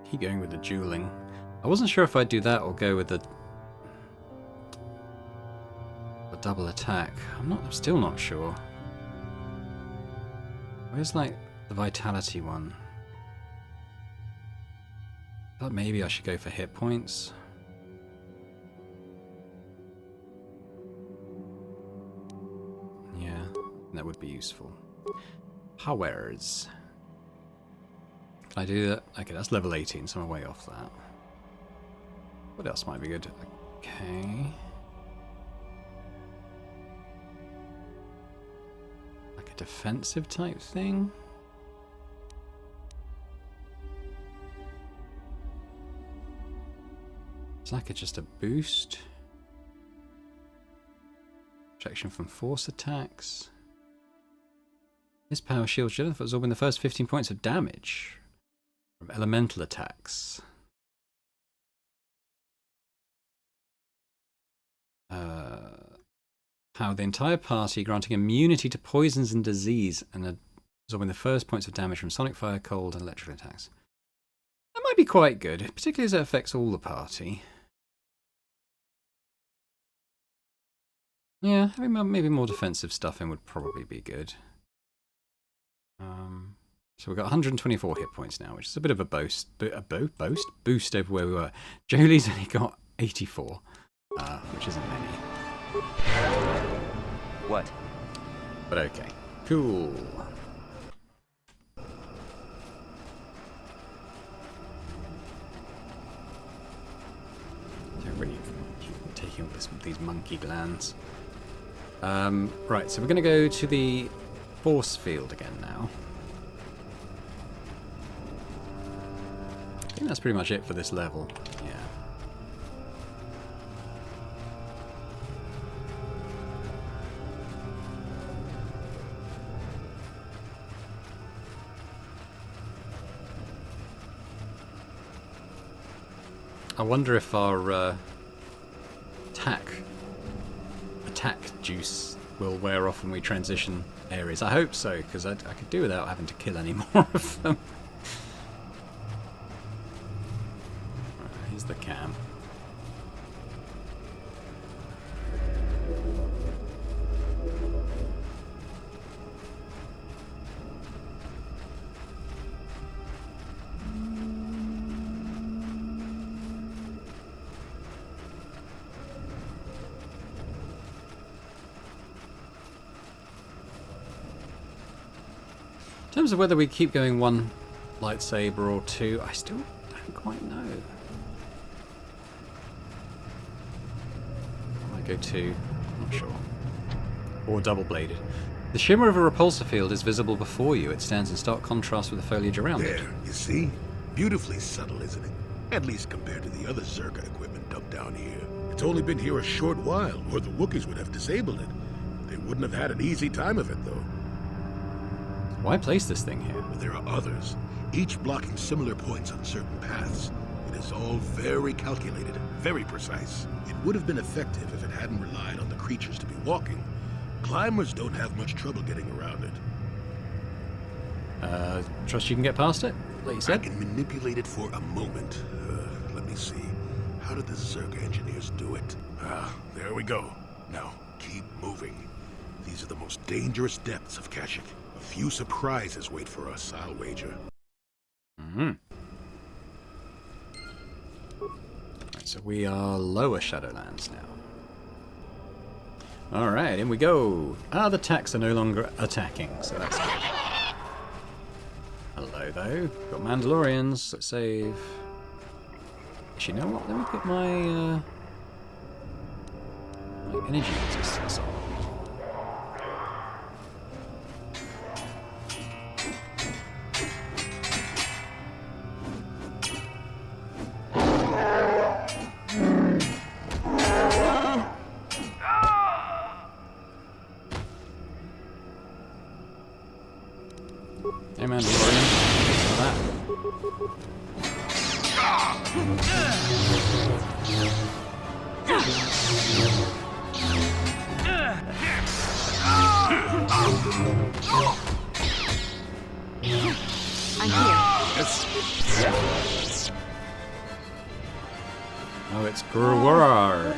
[SPEAKER 1] Keep going with the dueling. I wasn't sure if I'd do that or go with the double attack. I'm still not sure. Where's like the vitality one? I thought maybe I should go for hit points. Yeah, that would be useful. Powers. Can I do that? Okay, that's level 18, so I'm way off that. What else might be good? Okay. Like a defensive type thing? It's like it's just a boost. Protection from force attacks. This power shield should have absorbing the first 15 points of damage from elemental attacks. Power the entire party, granting immunity to poisons and disease, and absorbing the first points of damage from sonic, fire, cold, and electrical attacks. That might be quite good, particularly as it affects all the party. Yeah, having maybe more defensive stuff in would probably be good. So we've got 124 hit points now, which is a bit of a boost over where we were. Jolie's only got 84, which isn't many.
[SPEAKER 17] What?
[SPEAKER 1] But okay, cool. Don't really keep taking all these monkey glands. Right, so we're going to go to the force field again now. I think that's pretty much it for this level. Yeah. I wonder if our attack juice will wear off when we transition areas. I hope so, because I could do without having to kill any more of them. Right, here's the cam. In terms of whether we keep going one lightsaber or two, I still don't quite know. I might go two, not sure. Or double-bladed. The shimmer of a repulsor field is visible before you. It stands in stark contrast with the foliage around it.
[SPEAKER 14] There, you see? Beautifully subtle, isn't it? At least compared to the other Zerka equipment dumped down here. It's only been here a short while, or the Wookiees would have disabled it. They wouldn't have had an easy time of it, though.
[SPEAKER 1] Why place this thing here?
[SPEAKER 14] But there are others, each blocking similar points on certain paths. It is all very calculated, very precise. It would have been effective if it hadn't relied on the creatures to be walking. Climbers don't have much trouble getting around it.
[SPEAKER 1] Trust you can get past it? Like you said?
[SPEAKER 14] I can manipulate it for a moment. Let me see. How did the Zerka engineers do it? There we go. Now, keep moving. These are the most dangerous depths of Kashyyyk. A few surprises wait for us, I'll wager.
[SPEAKER 1] Mm-hmm. Right, so we are lower Shadowlands now. Alright, in we go. The attacks are no longer attacking, so that's good. Hello, though. Got Mandalorians. Let's save. Actually, you know what? Let me put my energy resistance on. Hey, Mandalorian. What's that?
[SPEAKER 8] I'm here.
[SPEAKER 1] Oh, it's Gruar.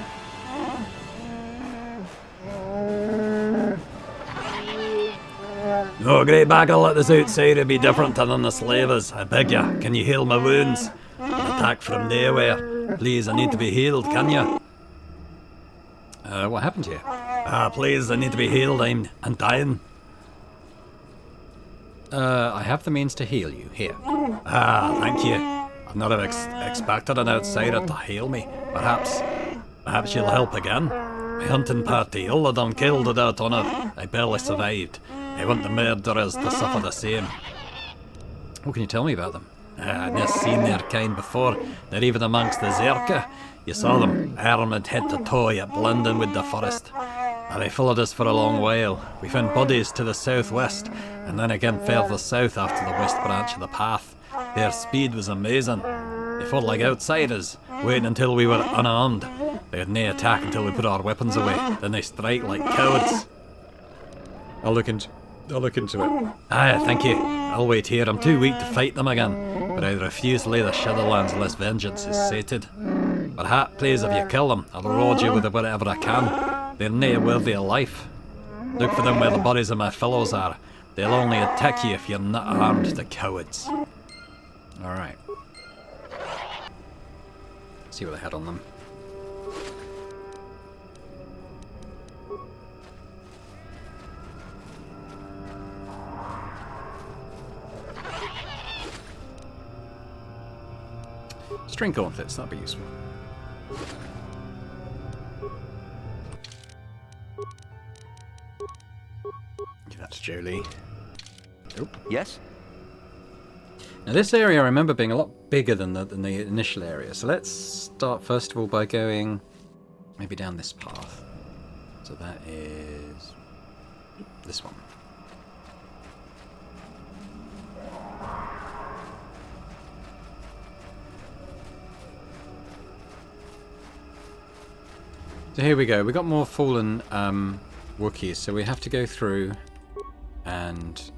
[SPEAKER 1] No great bagel at this outside would be different than the slavers. I beg ya, can you heal my wounds? An attack from nowhere. Please, I need to be healed, can you? What happened here? Please, I need to be healed. I'm dying. I have the means to heal you. Here. Thank you. I'd not have expected an outsider to heal me. Perhaps you'll help again. My hunting party, all of them killed without honor. I barely survived. I want the murderers to suffer the same. What can you tell me about them? I've never seen their kind before. They're even amongst the Zerka. You saw them, armed head to toe, yet blending with the forest. They followed us for a long while. We found bodies to the southwest, and then again further south after the west branch of the path. Their speed was amazing. They fought like outsiders, waiting until we were unarmed. They had no attack until we put our weapons away. Then they strike like cowards. I'll look into it. Thank you. I'll wait here. I'm too weak to fight them again. But I refuse to leave the Shadowlands unless vengeance is sated. Perhaps, please, if you kill them, I'll reward you with whatever I can. They're near worthy of life. Look for them where the bodies of my fellows are. They'll only attack you if you're not armed, the cowards. Alright. See what they had on them. String gauntlets, that'd be useful. Give that to Jolie. Nope.
[SPEAKER 10] Yes?
[SPEAKER 1] Now this area I remember being a lot bigger than the initial area, so let's start first of all by going maybe down this path. So that is this one. So here we go. We got more fallen Wookiees, so we have to go through and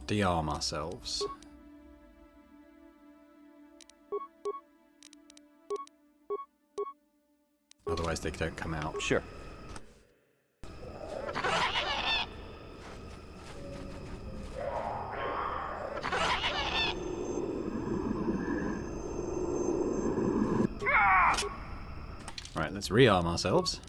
[SPEAKER 1] de-arm ourselves. Otherwise they don't come out.
[SPEAKER 10] Sure.
[SPEAKER 1] Right, let's rearm ourselves.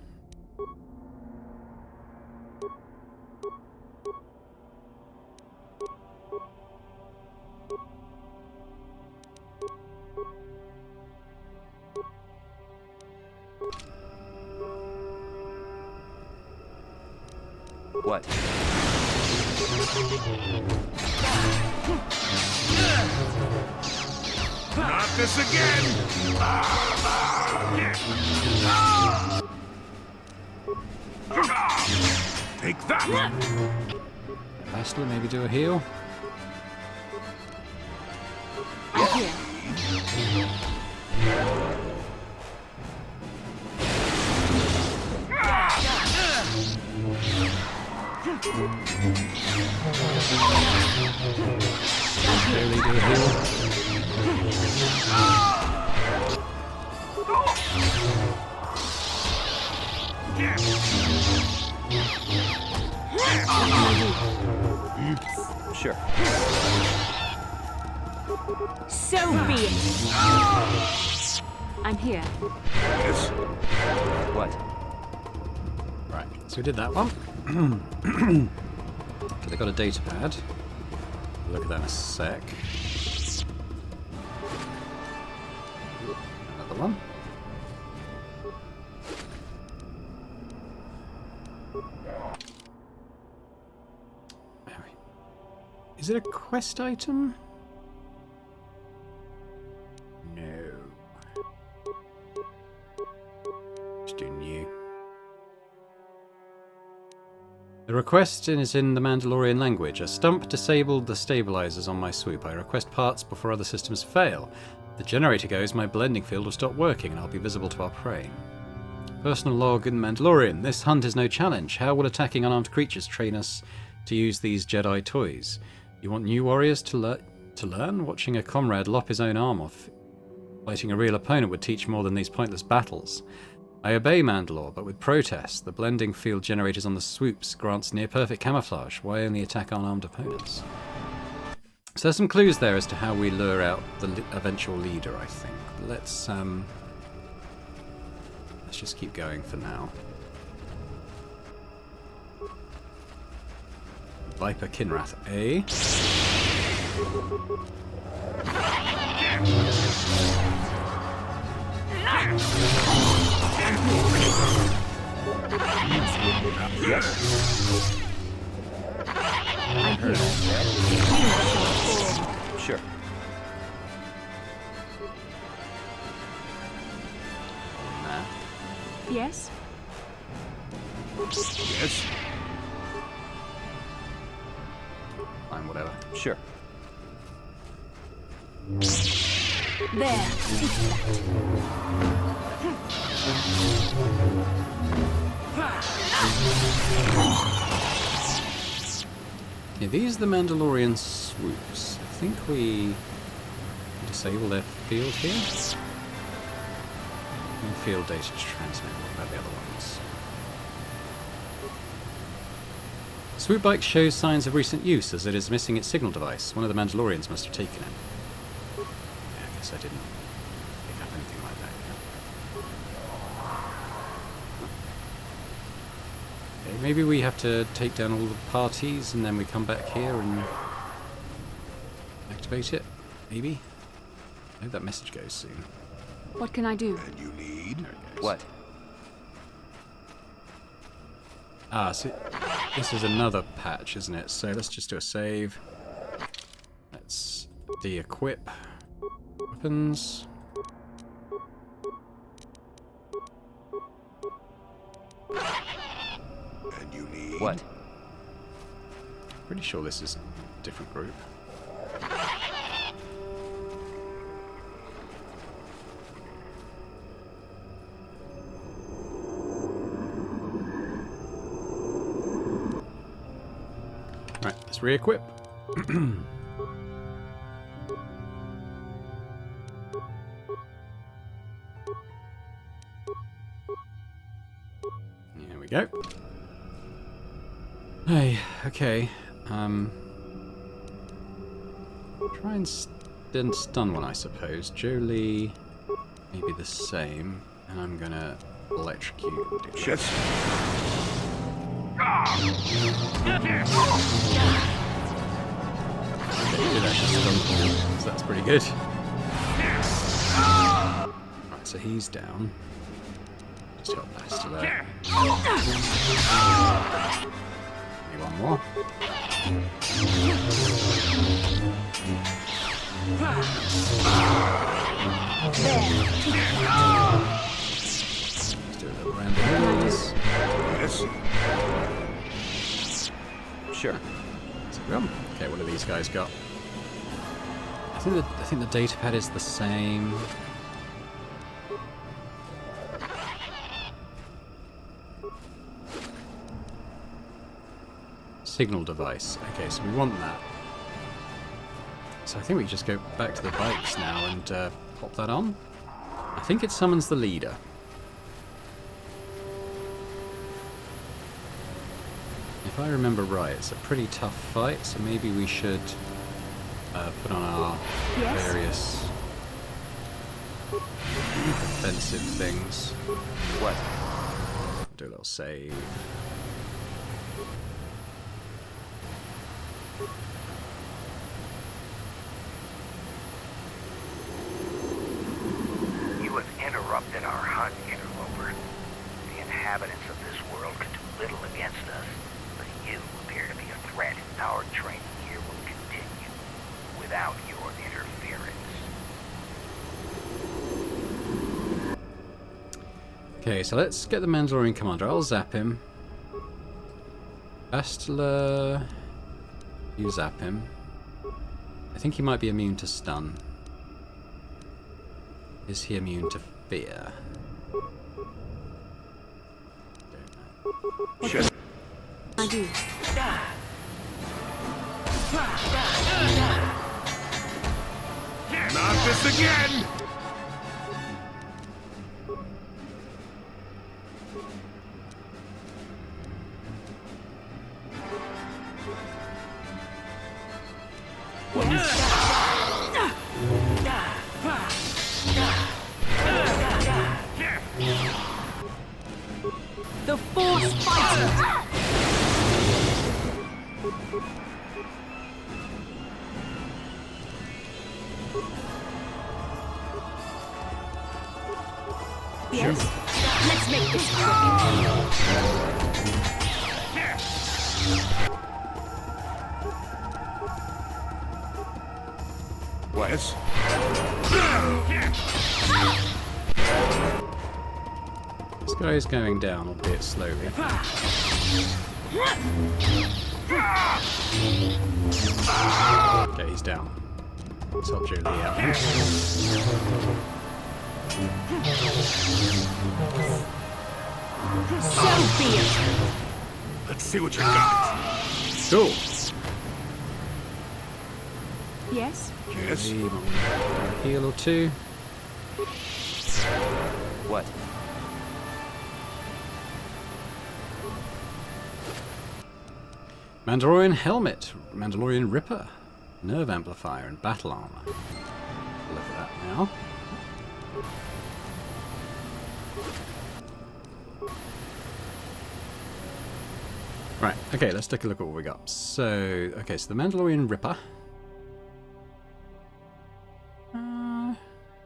[SPEAKER 16] What?
[SPEAKER 2] Not this again! Take that!
[SPEAKER 1] Lastly, maybe do a heal. Barely do a heal.
[SPEAKER 16] Sure.
[SPEAKER 13] So be it.
[SPEAKER 11] I'm here.
[SPEAKER 2] Yes.
[SPEAKER 16] What?
[SPEAKER 1] Right, so we did that one. So they got a data pad. Look at that in a sec. Another one. Is it a quest item? No. Let's do new. The request is in the Mandalorian language. A stump disabled the stabilizers on my swoop. I request parts before other systems fail. If the generator goes, my blending field will stop working and I'll be visible to our prey. Personal log in Mandalorian. This hunt is no challenge. How will attacking unarmed creatures train us to use these Jedi toys? You want new warriors to learn? Watching a comrade lop his own arm off. Fighting a real opponent would teach more than these pointless battles. I obey Mandalore, but with protest. The blending field generators on the swoops grants near-perfect camouflage. Why only attack unarmed opponents? So there's some clues there as to how we lure out the eventual leader, I think. Let's just keep going for now. Viper Kinrath A.
[SPEAKER 16] Sure.
[SPEAKER 11] Yes?
[SPEAKER 2] Yes.
[SPEAKER 1] Fine, whatever.
[SPEAKER 16] Sure.
[SPEAKER 13] There.
[SPEAKER 1] Yeah, these are the Mandalorian swoops. I think we disable their field here. No field data to transmit. What about the other ones? Swoop bike shows signs of recent use as it is missing its signal device. One of the Mandalorians must have taken it. Yeah, I guess I didn't pick up anything like that yet. Okay, maybe we have to take down all the parties and then we come back here and activate it. Maybe? I hope that message goes soon.
[SPEAKER 11] What can I do?
[SPEAKER 14] And you need?
[SPEAKER 16] What?
[SPEAKER 1] Ah, so this is another patch, isn't it? So let's just do a save. Let's de-equip weapons.
[SPEAKER 14] And you need?
[SPEAKER 16] What?
[SPEAKER 1] Pretty sure this is a different group. Right, let's re-equip. Here we go. Hey, okay. Try and stun one, I suppose. Jolie, maybe the same. And I'm gonna electrocute.
[SPEAKER 2] Shit.
[SPEAKER 1] So that's pretty good. Right, so he's down. Almost got past there. Maybe one more. Let's do a little round of these.
[SPEAKER 14] Yes.
[SPEAKER 1] Sure. Okay, what do these guys got? I think the data pad is the same. Signal device. Okay, so we want that. So I think we just go back to the bikes now and pop that on. I think it summons the leader. If I remember right, it's a pretty tough fight, so maybe we should put on our various defensive things.
[SPEAKER 16] What?
[SPEAKER 1] Do a little save.
[SPEAKER 20] You have interrupted our hunt, interloper. The inhabitants of this world can do little against us, but you appear to be a threat. Our training here will continue without your interference.
[SPEAKER 1] Okay, so let's get the Mandalorian commander. I'll zap him. Bastila, you zap him. I think he might be immune to stun. Is he immune to fear?
[SPEAKER 20] Sure.
[SPEAKER 11] I do.
[SPEAKER 14] Not this again!
[SPEAKER 13] The Force fighter! Yes. Let's make this
[SPEAKER 14] What? Yes.
[SPEAKER 1] This guy is going down, albeit slowly. Okay, he's down. Let's help Julie out.
[SPEAKER 13] So be it!
[SPEAKER 14] Let's see what you got.
[SPEAKER 1] Cool.
[SPEAKER 13] Yes?
[SPEAKER 14] Yes.
[SPEAKER 1] A heal or two.
[SPEAKER 16] What?
[SPEAKER 1] Mandalorian helmet, Mandalorian Ripper, nerve amplifier, and battle armor. Look at that now. Right, okay, let's take a look at what we got. So, okay, so the Mandalorian Ripper.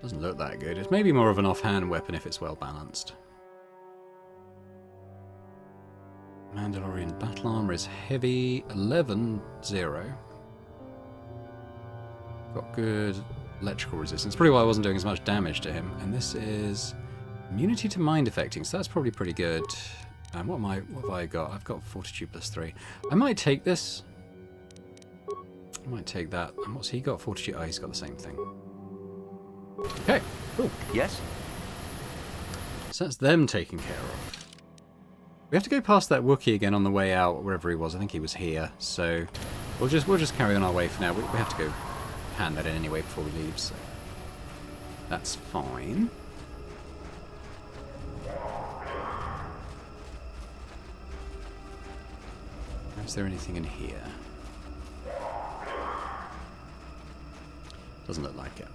[SPEAKER 1] Doesn't look that good. It's maybe more of an offhand weapon if it's well balanced. Mandalorian battle armor is heavy 11-0. Got good electrical resistance. Probably why I wasn't doing as much damage to him. And this is immunity to mind affecting, so that's probably pretty good. What have I got? I've got fortitude +3. I might take this. I might take that. And what's he got? Fortitude. Oh, he's got the same thing. Okay, cool.
[SPEAKER 16] Yes?
[SPEAKER 1] So that's them taken care of. We have to go past that Wookiee again on the way out, wherever he was. I think he was here. So we'll just carry on our way for now. We have to go hand that in anyway before we leave. So that's fine. Is there anything in here? Doesn't look like it.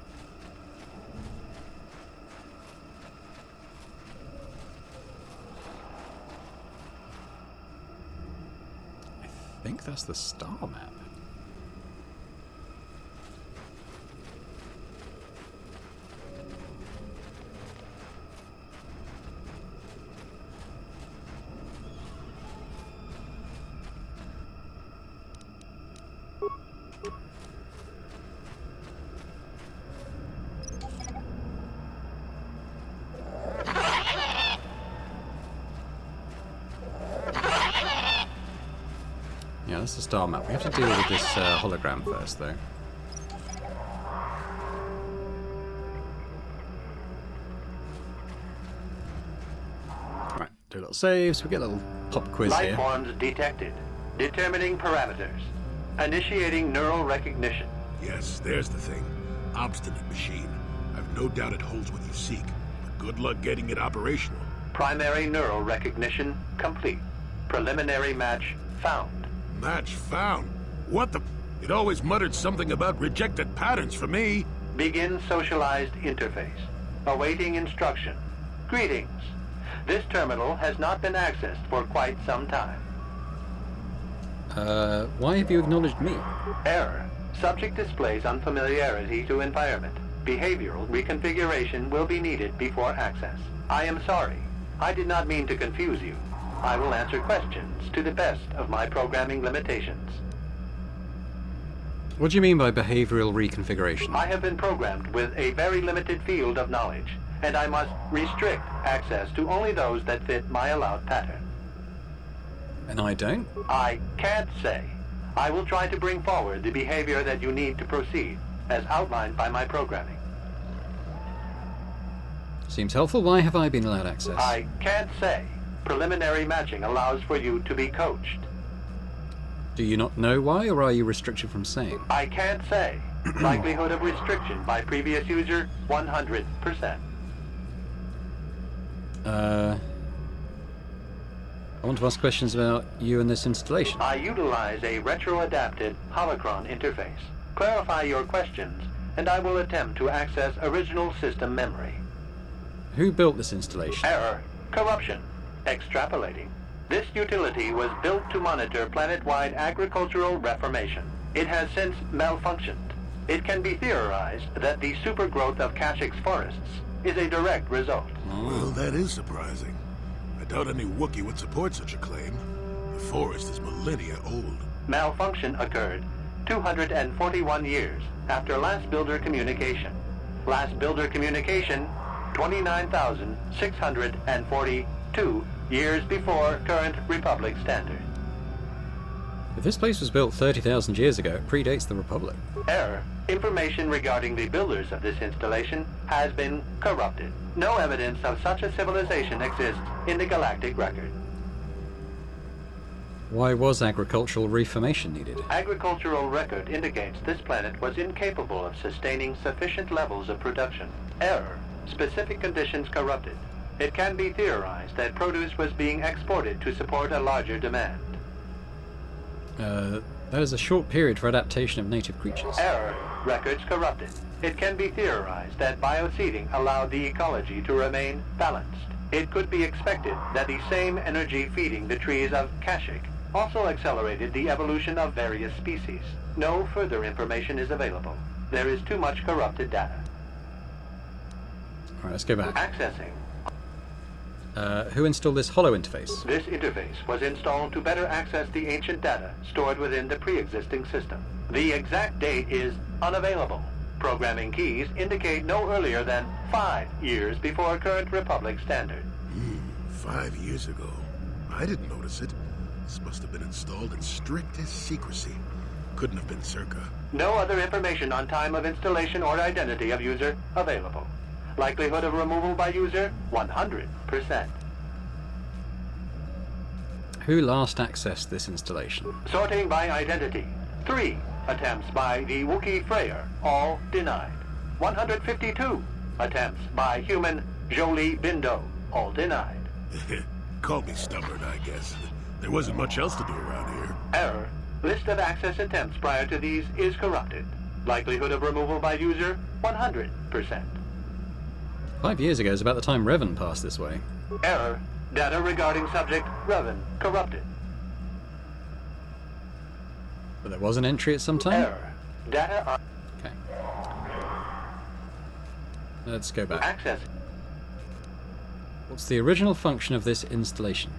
[SPEAKER 1] I think that's the star map. That's the star map. We have to deal with this hologram first, though. Right, do a little saves. We get a little pop quiz
[SPEAKER 21] Life
[SPEAKER 1] here.
[SPEAKER 21] forms detected. Determining parameters. Initiating neural recognition.
[SPEAKER 14] Yes, there's the thing. Obstinate machine. I've no doubt it holds what you seek, but good luck getting it operational.
[SPEAKER 21] Primary neural recognition complete. Preliminary match found.
[SPEAKER 14] Match found? What the... It always muttered something about rejected patterns for me.
[SPEAKER 21] Begin socialized interface. Awaiting instruction. Greetings. This terminal has not been accessed for quite some time.
[SPEAKER 1] Why have you acknowledged me?
[SPEAKER 21] Error. Subject displays unfamiliarity to environment. Behavioral reconfiguration will be needed before access. I am sorry. I did not mean to confuse you. I will answer questions to the best of my programming limitations.
[SPEAKER 1] What do you mean by behavioral reconfiguration?
[SPEAKER 21] I have been programmed with a very limited field of knowledge, and I must restrict access to only those that fit my allowed pattern.
[SPEAKER 1] And I don't?
[SPEAKER 21] I can't say. I will try to bring forward the behavior that you need to proceed, as outlined by my programming.
[SPEAKER 1] Seems helpful. Why have I been allowed access?
[SPEAKER 21] I can't say. Preliminary matching allows for you to be coached.
[SPEAKER 1] Do you not know why, or are you restricted from saying?
[SPEAKER 21] I can't say. Likelihood of restriction by previous user, 100%.
[SPEAKER 1] I want to ask questions about you and this installation.
[SPEAKER 21] I utilize a retro-adapted holocron interface. Clarify your questions, and I will attempt to access original system memory.
[SPEAKER 1] Who built this installation?
[SPEAKER 21] Error. Corruption. Extrapolating. This utility was built to monitor planet-wide agricultural reformation. It has since malfunctioned. It can be theorized that the supergrowth of Kashyk's forests is a direct result.
[SPEAKER 14] Well, that is surprising. I doubt any Wookiee would support such a claim. The forest is millennia old.
[SPEAKER 21] Malfunction occurred 241 years after last builder communication. Last builder communication, 29,642 years before current Republic standard.
[SPEAKER 1] If this place was built 30,000 years ago, it predates the Republic.
[SPEAKER 21] Error. Information regarding the builders of this installation has been corrupted. No evidence of such a civilization exists in the galactic record.
[SPEAKER 1] Why was agricultural reformation needed?
[SPEAKER 21] Agricultural record indicates this planet was incapable of sustaining sufficient levels of production. Error. Specific conditions corrupted. It can be theorized that produce was being exported to support a larger demand.
[SPEAKER 1] That is a short period for adaptation of native creatures.
[SPEAKER 21] Error. Records corrupted. It can be theorized that bioseeding allowed the ecology to remain balanced. It could be expected that the same energy feeding the trees of Kashyk also accelerated the evolution of various species. No further information is available. There is too much corrupted data.
[SPEAKER 1] Alright, let's go back.
[SPEAKER 21] Accessing.
[SPEAKER 1] Who installed this holo interface?
[SPEAKER 21] This interface was installed to better access the ancient data stored within the pre-existing system. The exact date is unavailable. Programming keys indicate no earlier than 5 years before current Republic standard.
[SPEAKER 14] 5 years ago. I didn't notice it. This must have been installed in strictest secrecy. Couldn't have been Circa.
[SPEAKER 21] No other information on time of installation or identity of user available. Likelihood of removal by user, 100%.
[SPEAKER 1] Who last accessed this installation?
[SPEAKER 21] Sorting by identity. 3 attempts by the Wookiee Freyer, all denied. 152 attempts by human Jolie Bindo, all denied.
[SPEAKER 14] Call me stubborn, I guess. There wasn't much else to do around here.
[SPEAKER 21] Error. List of access attempts prior to these is corrupted. Likelihood of removal by user, 100%.
[SPEAKER 1] 5 years ago is about the time Revan passed this way.
[SPEAKER 21] Error. Data regarding subject Revan corrupted.
[SPEAKER 1] But there was an entry at some time?
[SPEAKER 21] Error. Data on...
[SPEAKER 1] Okay. Let's go back.
[SPEAKER 21] Access.
[SPEAKER 1] What's the original function of this installation?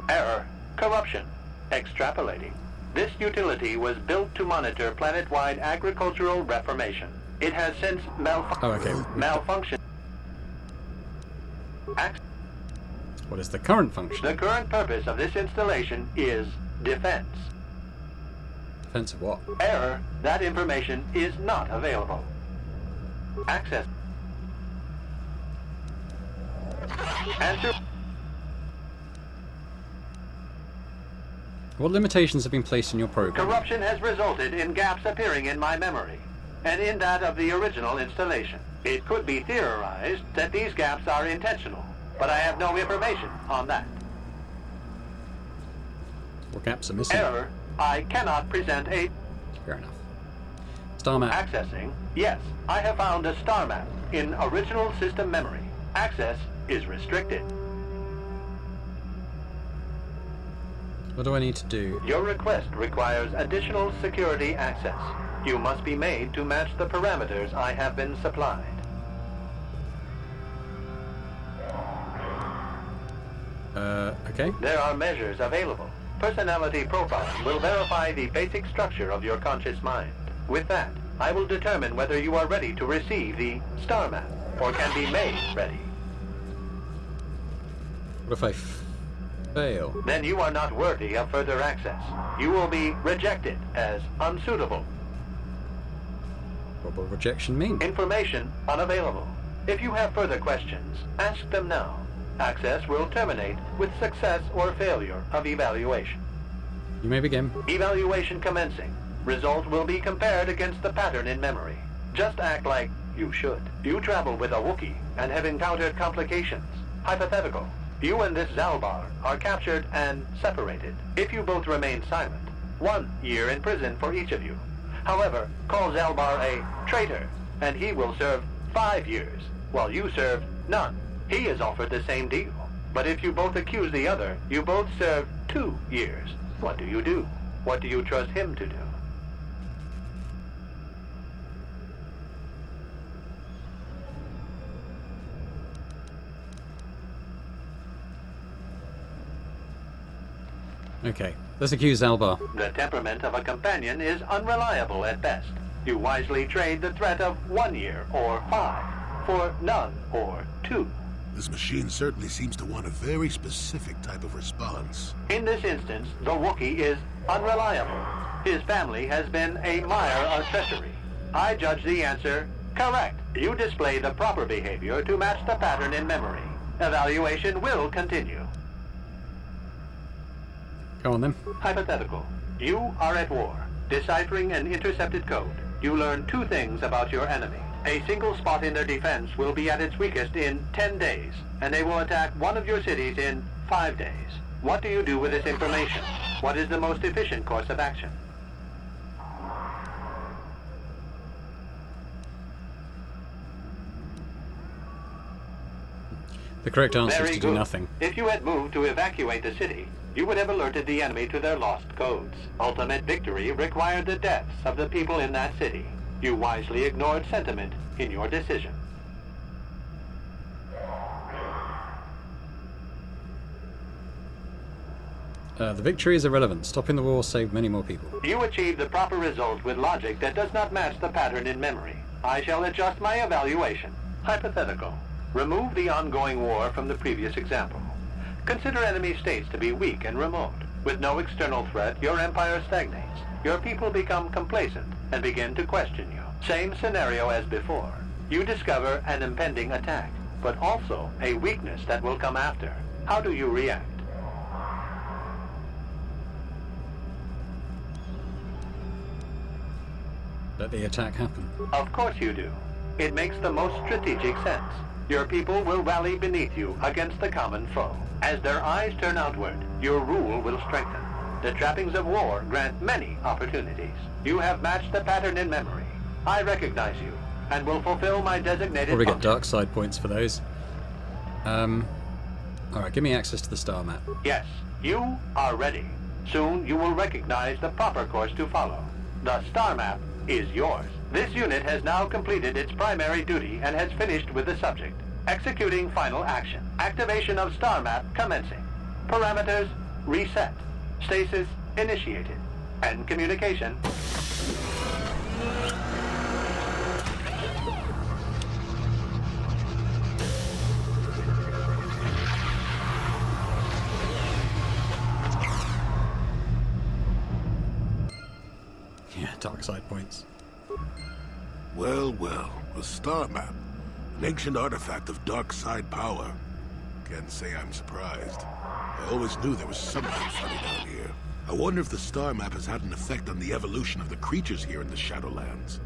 [SPEAKER 21] Error. Corruption. Extrapolating. This utility was built to monitor planet-wide agricultural reformation. It has since malfunctioned.
[SPEAKER 1] What is the current function?
[SPEAKER 21] The current purpose of this installation is defense.
[SPEAKER 1] Defense of what?
[SPEAKER 21] Error. That information is not available. Access. Answer.
[SPEAKER 1] What limitations have been placed in your program?
[SPEAKER 21] Corruption has resulted in gaps appearing in my memory, and in that of the original installation. It could be theorized that these gaps are intentional, but I have no information on that.
[SPEAKER 1] What gaps are missing?
[SPEAKER 21] Error. I cannot present a...
[SPEAKER 1] Fair enough. Star map.
[SPEAKER 21] Accessing. Yes, I have found a star map in original system memory. Access is restricted.
[SPEAKER 1] What do I need to do?
[SPEAKER 21] Your request requires additional security access. You must be made to match the parameters I have been supplied.
[SPEAKER 1] Okay.
[SPEAKER 21] There are measures available. Personality profiling will verify the basic structure of your conscious mind. With that, I will determine whether you are ready to receive the star map, or can be made ready.
[SPEAKER 1] What if I fail?
[SPEAKER 21] Then you are not worthy of further access. You will be rejected as unsuitable.
[SPEAKER 1] What will rejection mean?
[SPEAKER 21] Information unavailable. If you have further questions, ask them now. Access will terminate with success or failure of evaluation.
[SPEAKER 1] You may begin.
[SPEAKER 21] Evaluation commencing. Result will be compared against the pattern in memory. Just act like you should. You travel with a Wookiee and have encountered complications. Hypothetical. You and this Zalbar are captured and separated. If you both remain silent, 1 year in prison for each of you. However, call Zalbar a traitor, and he will serve 5 years, while you serve none. He is offered the same deal. But if you both accuse the other, you both serve 2 years. What do you do? What do you trust him to do?
[SPEAKER 1] Okay, let's accuse Zalbar.
[SPEAKER 21] The temperament of a companion is unreliable at best. You wisely trade the threat of 1 year or 5 for none or 2.
[SPEAKER 14] This machine certainly seems to want a very specific type of response.
[SPEAKER 21] In this instance, the Wookiee is unreliable. His family has been a mire of treachery. I judge the answer correct. You display the proper behavior to match the pattern in memory. Evaluation will continue.
[SPEAKER 1] Go on then.
[SPEAKER 21] Hypothetical. You are at war, deciphering an intercepted code. You learn 2 things about your enemy. A single spot in their defense will be at its weakest in 10 days, and they will attack one of your cities in 5 days. What do you do with this information? What is the most efficient course of action?
[SPEAKER 1] The correct answer is
[SPEAKER 21] Very
[SPEAKER 1] to do
[SPEAKER 21] good.
[SPEAKER 1] nothing.
[SPEAKER 21] If you had moved to evacuate the city, you would have alerted the enemy to their lost codes. Ultimate victory required the deaths of the people in that city. You wisely ignored sentiment in your decision.
[SPEAKER 1] The victory is irrelevant. Stopping the war saved many more people.
[SPEAKER 21] You achieved the proper result with logic that does not match the pattern in memory. I shall adjust my evaluation. Hypothetical. Remove the ongoing war from the previous example. Consider enemy states to be weak and remote. With no external threat, your empire stagnates. Your people become complacent and begin to question you. Same scenario as before. You discover an impending attack, but also a weakness that will come after. How do you react?
[SPEAKER 1] Let the attack happen.
[SPEAKER 21] Of course you do. It makes the most strategic sense. Your people will rally beneath you against the common foe. As their eyes turn outward, your rule will strengthen. The trappings of war grant many opportunities. You have matched the pattern in memory. I recognize you, and will fulfill my designated
[SPEAKER 1] Probably get
[SPEAKER 21] function.
[SPEAKER 1] dark side points for those. Alright, give me access to the star map.
[SPEAKER 21] Yes, you are ready. Soon you will recognize the proper course to follow. The star map is yours. This unit has now completed its primary duty and has finished with the subject. Executing final action. Activation of star map commencing. Parameters reset. Stasis initiated. End communication.
[SPEAKER 1] Dark side points.
[SPEAKER 14] Well, well, a star map. An ancient artifact of dark side power. Can't say I'm surprised. I always knew there was something funny down here. I wonder if the star map has had an effect on the evolution of the creatures here in the Shadowlands.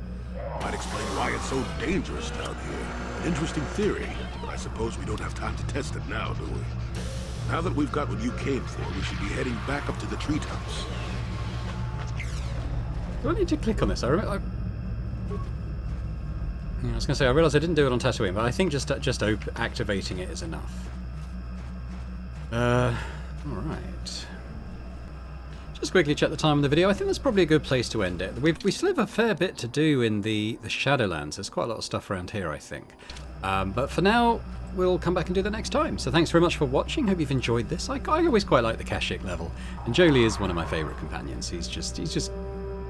[SPEAKER 14] Might explain why it's so dangerous down here. An interesting theory, but I suppose we don't have time to test it now, do we? Now that we've got what you came for, we should be heading back up to the treetops.
[SPEAKER 1] Do I need to click on this? I was going to say, I realised I didn't do it on Tatooine, but I think just activating it is enough. Alright. Just quickly check the time of the video. I think that's probably a good place to end it. We still have a fair bit to do in the Shadowlands. There's quite a lot of stuff around here, I think. But for now, we'll come back and do that next time. So thanks very much for watching. Hope you've enjoyed this. I always quite like the Kashyyyk level. And Jolie is one of my favourite companions. He's just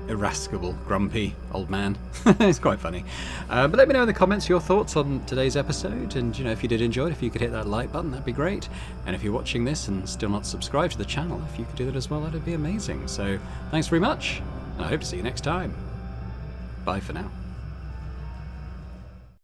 [SPEAKER 1] irascible, grumpy old man. It's quite funny. But let me know in the comments your thoughts on today's episode, and if you did enjoy it, if you could hit that like button, that'd be great. And if you're watching this and still not subscribed to the channel, if you could do that as well, that'd be amazing. So thanks very much, and I hope to see you next time. Bye for now.